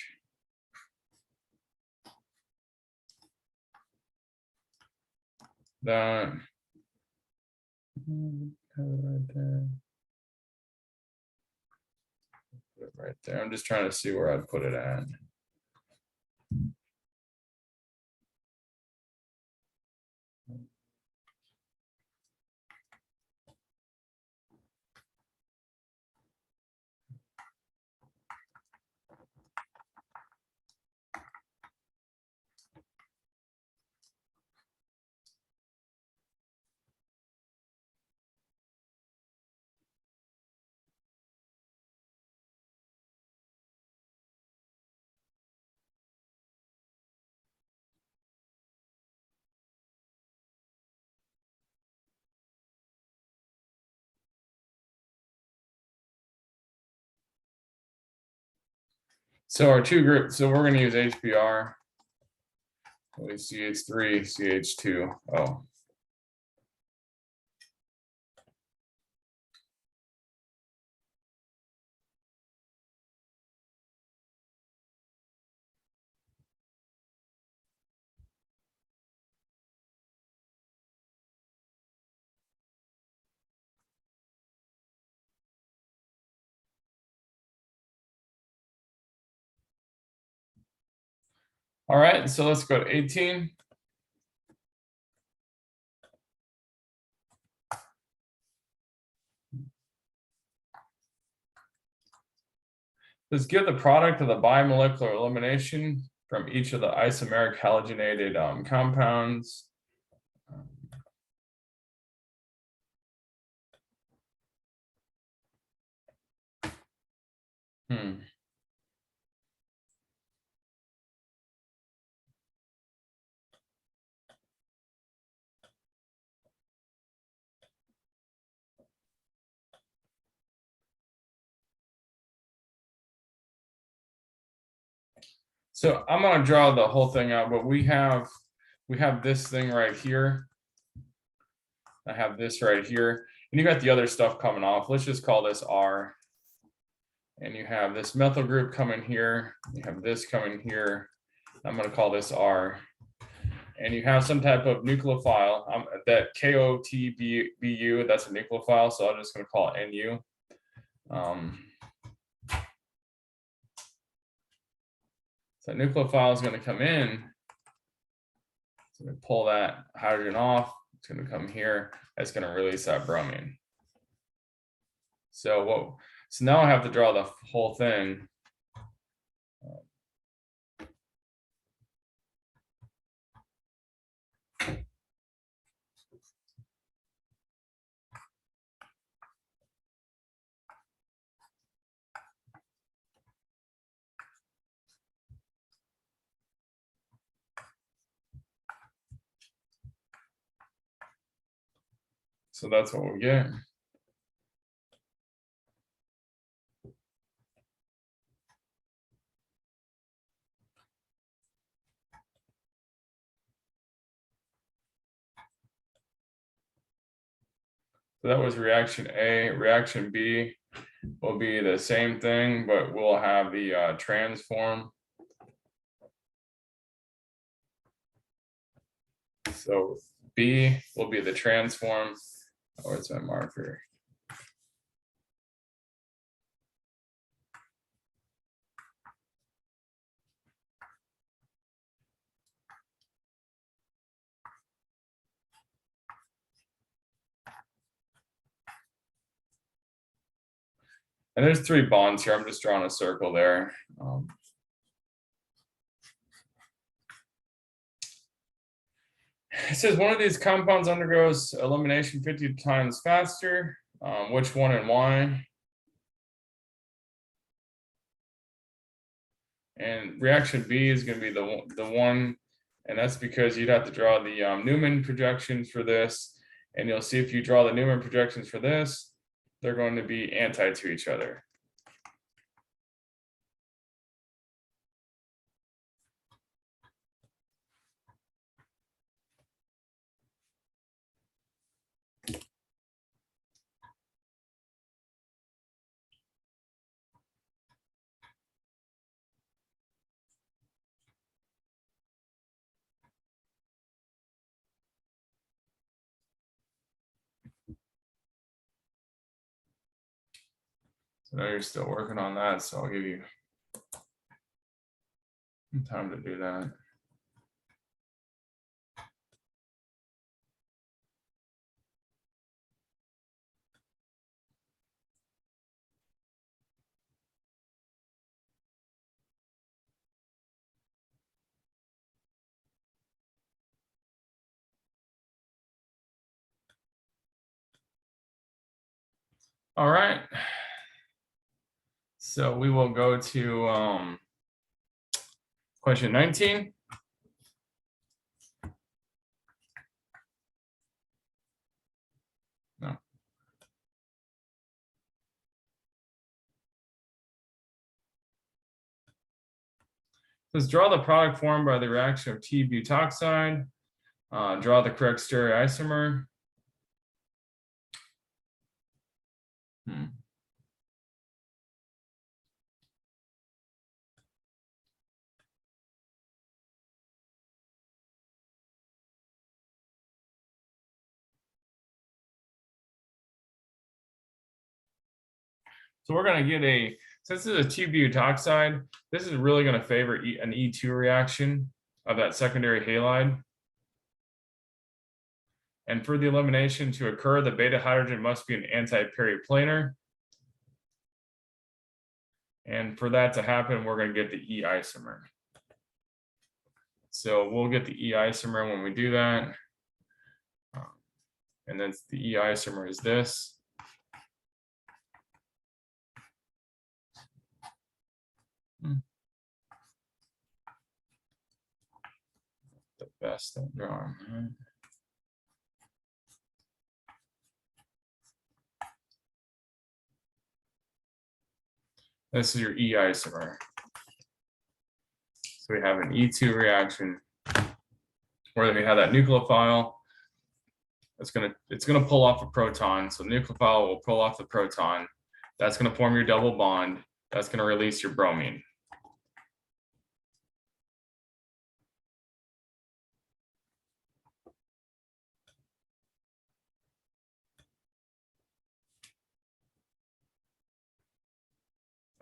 [SPEAKER 1] that. Right there. Put it right there. I'm just trying to see where I'd put it at. So our two groups, so we're going to use HBr. CH3, CH2. Oh. All right, so let's go to 18. Let's give the product of the bimolecular elimination from each of the isomeric halogenated compounds. So I'm going to draw the whole thing out, but we have this thing right here. I have this right here, and you got the other stuff coming off. Let's just call this R. And you have this methyl group coming here. You have this coming here. I'm going to call this R. And you have some type of nucleophile. That KOTBU, that's a nucleophile, so I'm just going to call it NU. So nucleophile is going to come in. It's going to pull that hydrogen off. It's going to come here. That's going to release that bromine. So now I have to draw the whole thing. So that's what we get. So that was reaction A. Reaction B will be the same thing, but we'll have the transform. So B will be the transform. Oh, where's my marker? And there's 3 bonds here. I'm just drawing a circle there. It says one of these compounds undergoes elimination 50 times faster. Which one and why? And reaction B is going to be the one, and that's because you'd have to draw the Newman projections for this. And you'll see if you draw the Newman projections for this, they're going to be anti to each other. So now you're still working on that, so I'll give you time to do that. All right. So we will go to question 19. No. Let's draw the product formed by the reaction of T-butoxide. Draw the correct stereoisomer. So we're going to get since this is a T-butoxide, this is really going to favor an E2 reaction of that secondary halide. And for the elimination to occur, the beta hydrogen must be an anti-periplanar. And for that to happen, we're going to get the E isomer. So we'll get the E isomer when we do that. And then the E isomer is this. The best at drawing. Right? This is your E isomer. So we have an E2 reaction where we have that nucleophile. It's gonna pull off a proton. So the nucleophile will pull off the proton. That's gonna form your double bond. That's gonna release your bromine.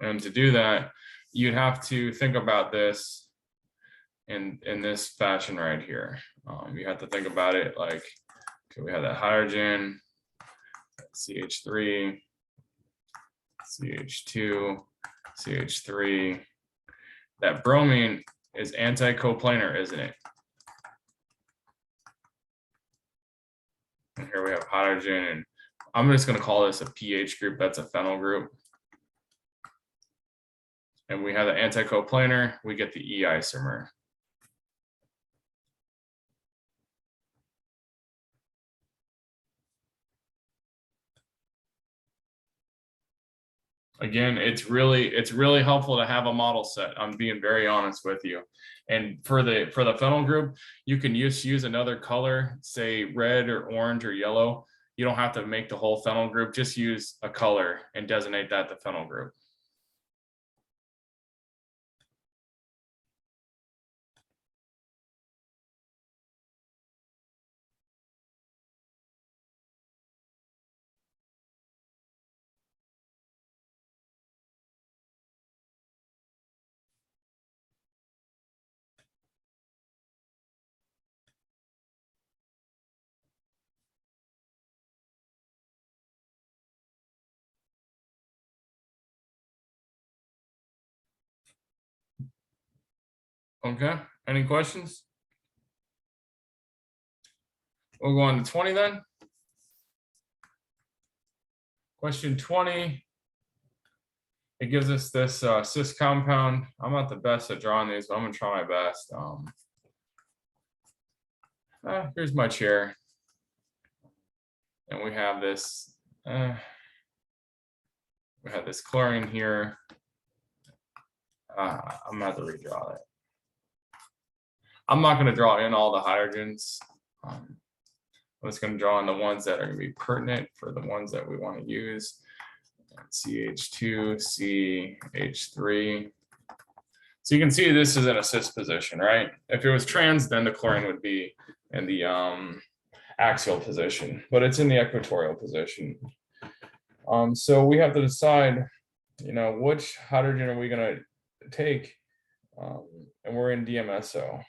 [SPEAKER 1] And to do that, you'd have to think about this. in this fashion right here. You have to think about it like, okay, we have that hydrogen, CH3, CH2, CH3. That bromine is anticoplanar, isn't it? And here we have hydrogen, and I'm just going to call this a pH group. That's a phenyl group. And we have the anticoplanar, we get the E isomer. Again, it's really helpful to have a model set. I'm being very honest with you. And for the phenyl group, you can use another color, say red or orange or yellow. You don't have to make the whole phenyl group, just use a color and designate that the phenyl group. Okay, any questions? We'll go on to 20 then. Question 20. It gives us this cis compound. I'm not the best at drawing these, but I'm gonna try my best. Here's my chair. And we have this, chlorine here. I'm gonna have to redraw it. I'm not gonna draw in all the hydrogens. I'm just gonna draw in the ones that are gonna be pertinent for the ones that we want to use. CH2, CH3. So you can see this is in a cis position, right? If it was trans, then the chlorine would be in the axial position, but it's in the equatorial position. So we have to decide, which hydrogen are we going to take, and we're in DMSO.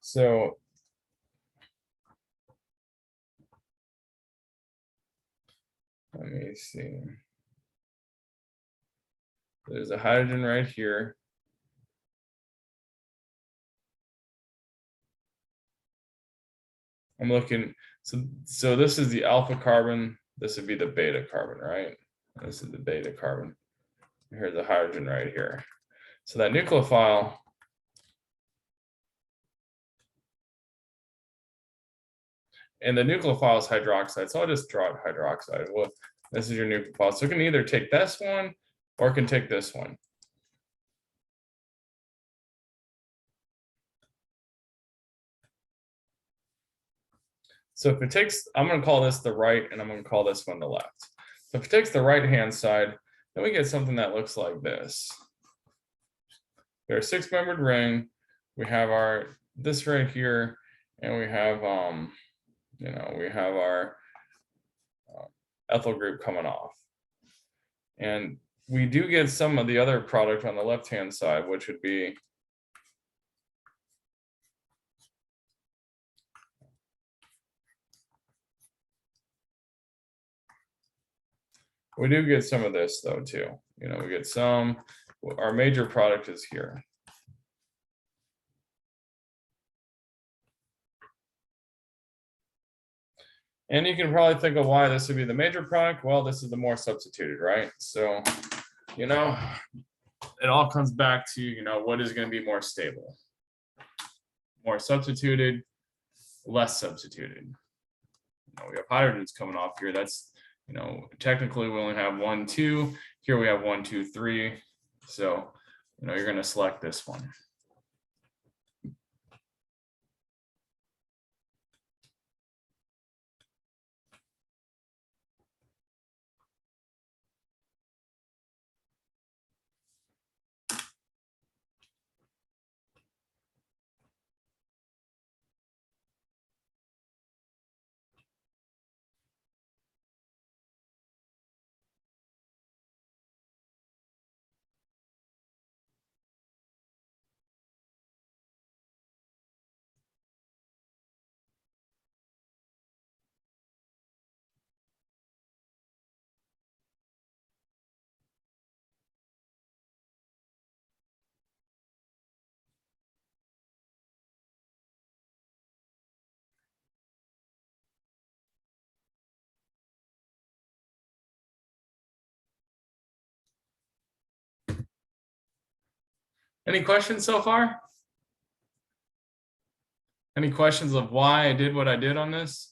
[SPEAKER 1] So let me see. There's a hydrogen right here. I'm looking, so this is the alpha carbon, this would be the beta carbon, right? This is the beta carbon. Here's the hydrogen right here. So that nucleophile, and the nucleophile is hydroxide, so I'll just draw it hydroxide. Well, this is your nucleophile. So it can either take this one or it can take this one. So if it takes, I'm going to call this the right, and I'm going to call this one the left. So if it takes the right-hand side, then we get something that looks like this. There's a 6-membered ring. We have this right here, and we have our ethyl group coming off. And we do get some of the other product on the left-hand side, which would be we do get some of this though too. We get some, our major product is here. And you can probably think of why this would be the major product. Well, this is the more substituted, right? So, it all comes back to, what is going to be more stable? More substituted, less substituted. We have hydrogens coming off here. That's, technically we only have 1, 2. Here we have 1, 2, 3. So, you're going to select this one. Any questions so far? Any questions of why I did what I did on this?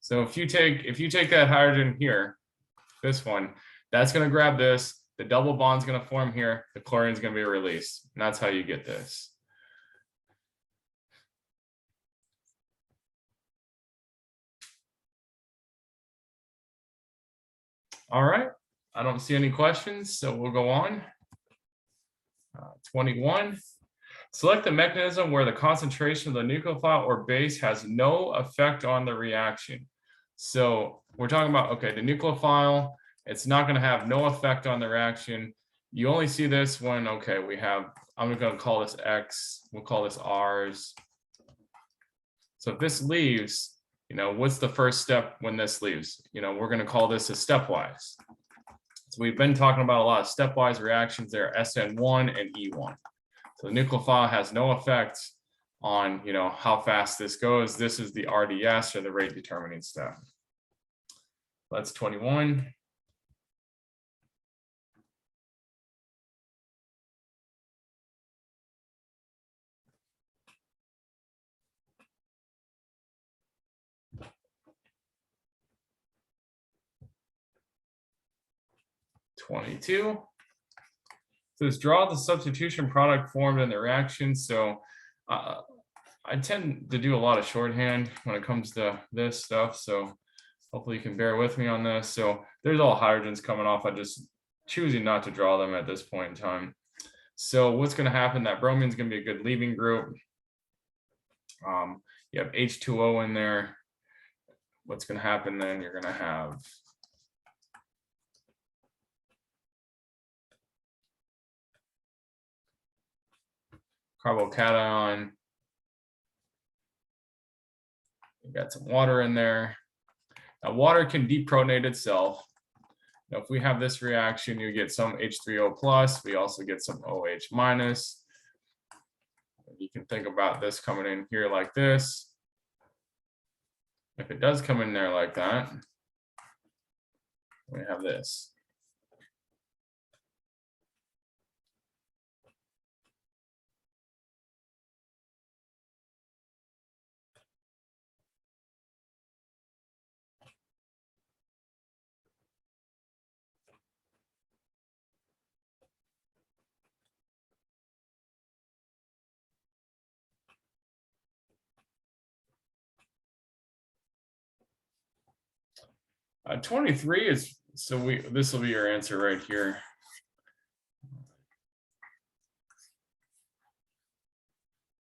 [SPEAKER 1] So if you take that hydrogen here, this one, that's going to grab this. The double bond's going to form here. The chlorine's going to be released. And that's how you get this. All right. I don't see any questions, so we'll go on. 21. Select the mechanism where the concentration of the nucleophile or base has no effect on the reaction. So we're talking about, okay, the nucleophile, it's not going to have no effect on the reaction. You only see this when, okay, we have, I'm going to call this X, we'll call this R's. So if this leaves, what's the first step when this leaves? We're going to call this a stepwise. So we've been talking about a lot of stepwise reactions there, SN1 and E1. So the nucleophile has no effect on, how fast this goes. This is the RDS, or the rate determining step. That's 21. Says draw the substitution product formed in the reaction. So I tend to do a lot of shorthand when it comes to this stuff. So hopefully you can bear with me on this. So there's all hydrogens coming off. I just choosing not to draw them at this point in time. So what's going to happen? That bromine is going to be a good leaving group. You have H2O in there. What's going to happen then? You're going to have carbocation. You got some water in there. Now, water can deprotonate itself. Now, if we have this reaction, you get some H3O plus. We also get some OH minus. You can think about this coming in here like this. If it does come in there like that, we have this. Uh, 23 is, so this will be your answer right here.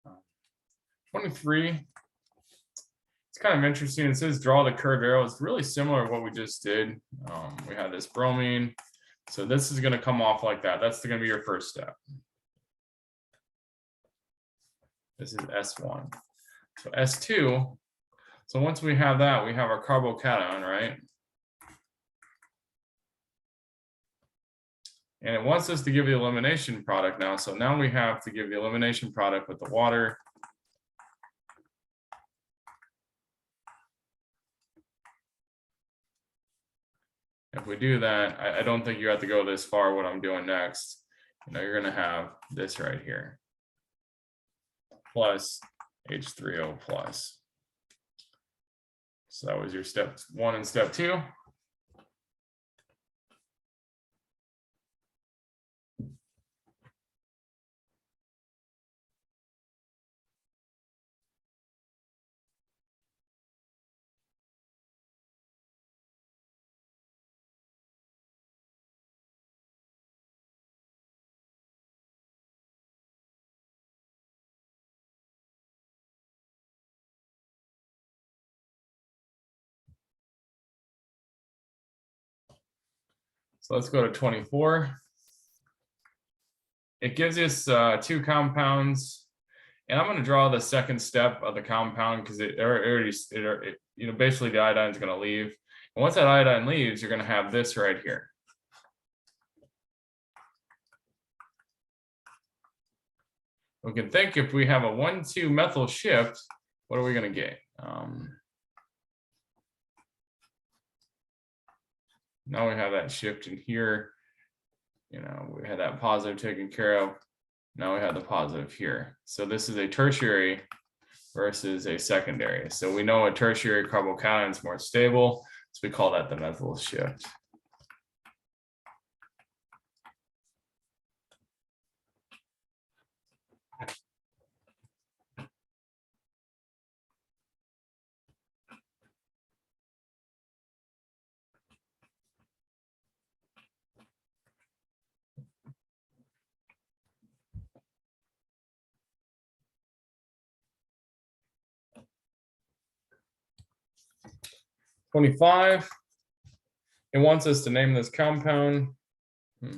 [SPEAKER 1] Uh, 23, it's kind of interesting. It says draw the curved arrow. It's really similar to what we just did. We had this bromine. So this is going to come off like that. That's going to be your first step. This is S1. So S2. So once we have that, we have our carbocation, right? And it wants us to give the elimination product now. So now we have to give the elimination product with the water. If we do that, I don't think you have to go this far what I'm doing next. You're going to have this right here. Plus H3O plus. So that was your step 1 and step 2. So let's go to 24. It gives us 2 compounds, and I'm going to draw the second step of the compound because basically the iodine is going to leave. And once that iodine leaves, you're going to have this right here. We can think if we have a 1,2 methyl shift, what are we going to get? Now we have that shift in here. You know, we had that positive taken care of. Now we have the positive here. So this is a tertiary versus a secondary. So we know a tertiary carbocation is more stable. So we call that the methyl shift. '25. It wants us to name this compound. So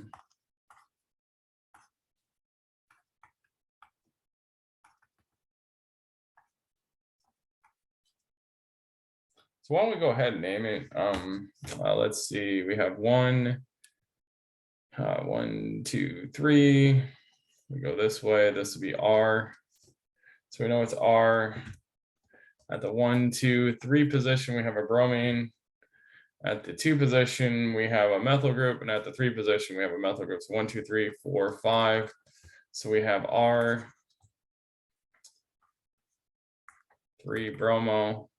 [SPEAKER 1] why don't we go ahead and name it? Let's see. We have 1, 2, 3. We go this way. This would be R. So we know it's R. At the 1, 2, 3 position, we have a bromine. At the 2 position, we have a methyl group, and at the 3 position, we have a methyl group. So 1, 2, 3, 4, 5. So we have R, 3 bromo,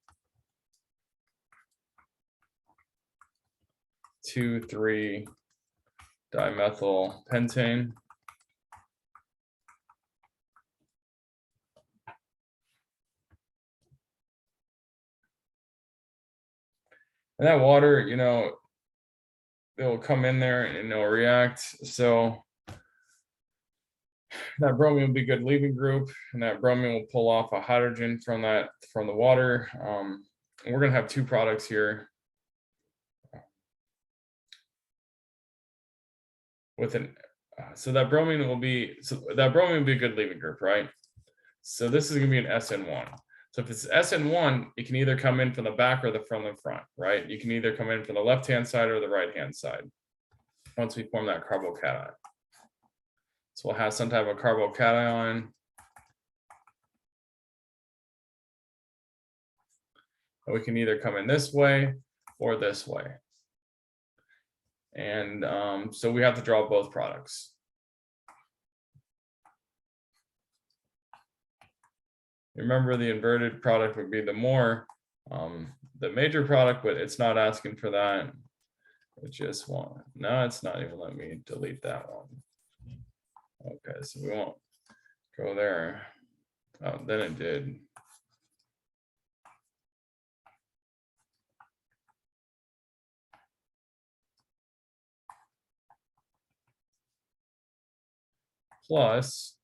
[SPEAKER 1] 2, 3 dimethyl pentane. And that water, you know, it will come in there and it'll react. So that bromine will be a good leaving group, and that bromine will pull off a hydrogen from the water. And we're going to have 2 products here. With an so that bromine will be a good leaving group, right? So this is going to be an SN1. So if it's SN1, it can either come in from the back or from the front, right? You can either come in from the left-hand side or the right-hand side once we form that carbocation. So we'll have some type of carbocation. We can either come in this way or this way. And so we have to draw both products. Remember, the inverted product would be the major product, but it's not asking for that. It just no, it's not even letting me delete that one. Okay, so we won't go there. Oh, then it did. Plus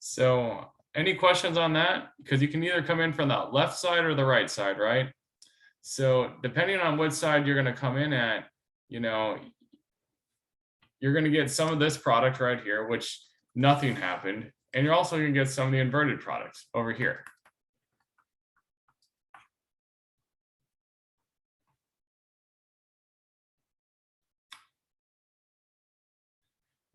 [SPEAKER 1] so any questions on that? Because you can either come in from the left side or the right side, right? So depending on which side you're going to come in at, you know, you're going to get some of this product right here, which nothing happened. And you're also going to get some of the inverted products over here.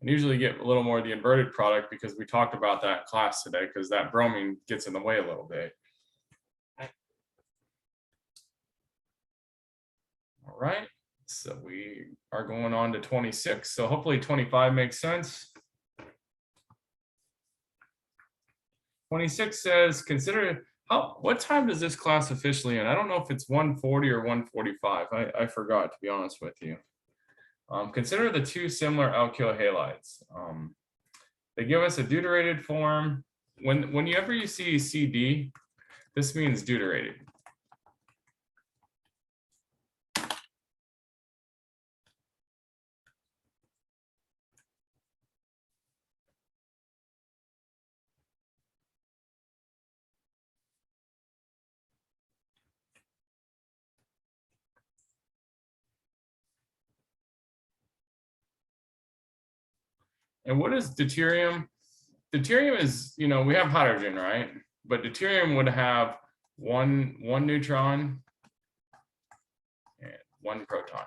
[SPEAKER 1] And usually get a little more of the inverted product because we talked about that in class today, because that bromine gets in the way a little bit. All right, so we are going on to 26. So hopefully 25 makes sense. 26 says, consider what time does this class officially end? I don't know if it's 1:40 or 1:45. I forgot, to be honest with you. Consider the 2 similar alkyl halides. They give us a deuterated form. Whenever you see CD, this means deuterated. And what is deuterium? Deuterium is, you know, we have hydrogen, right? But deuterium would have one neutron and one proton.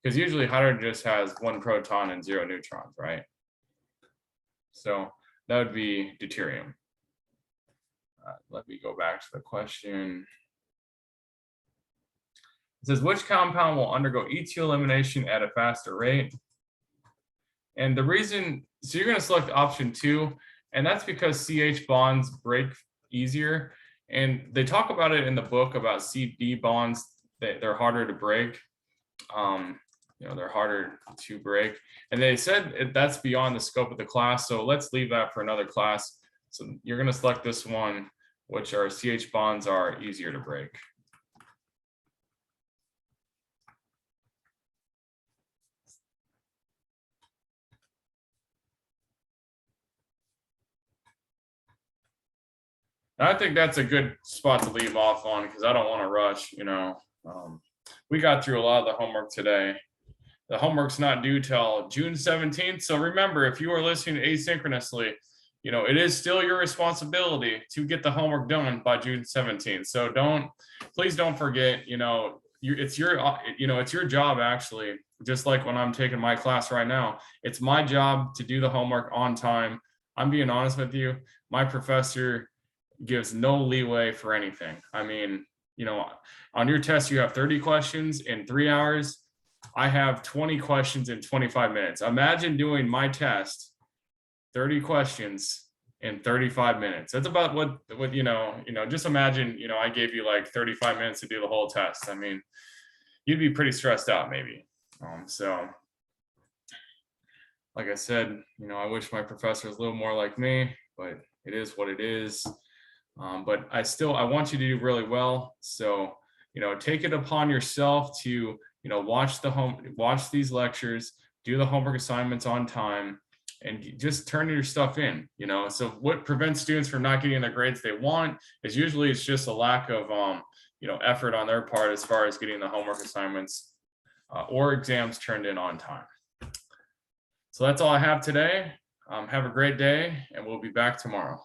[SPEAKER 1] Because usually hydrogen just has one proton and 0 neutrons, right? So that would be deuterium. Let me go back to the question. It says, which compound will undergo E2 elimination at a faster rate? And the reason, so you're going to select option 2, and that's because CH bonds break easier. And they talk about it in the book about CD bonds, they're harder to break. You know, they're harder to break. And they said that's beyond the scope of the class. So let's leave that for another class. So you're going to select this one, which are CH bonds are easier to break. And I think that's a good spot to leave off on because I don't want to rush, you know. We got through a lot of the homework today. The homework's not due till June 17th. So remember, if you are listening asynchronously, you know, it is still your responsibility to get the homework done by June 17th. So please don't forget, you know, it's your job actually, just like when I'm taking my class right now, it's my job to do the homework on time. I'm being honest with you. My professor gives no leeway for anything. I mean, you know, on your test, you have 30 questions in 3 hours. I have 20 questions in 25 minutes. Imagine doing my test, 30 questions in 35 minutes. That's about what you know, just imagine, you know, I gave you like 35 minutes to do the whole test. I mean, you'd be pretty stressed out maybe. So like I said, you know, I wish my professor was a little more like me, but it is what it is. But I want you to do really well. So, you know, take it upon yourself to, you know, watch these lectures, do the homework assignments on time, and just turn your stuff in, you know. So what prevents students from not getting the grades they want is usually it's just a lack of, you know, effort on their part as far as getting the homework assignments or exams turned in on time. So that's all I have today. Have a great day, and we'll be back tomorrow.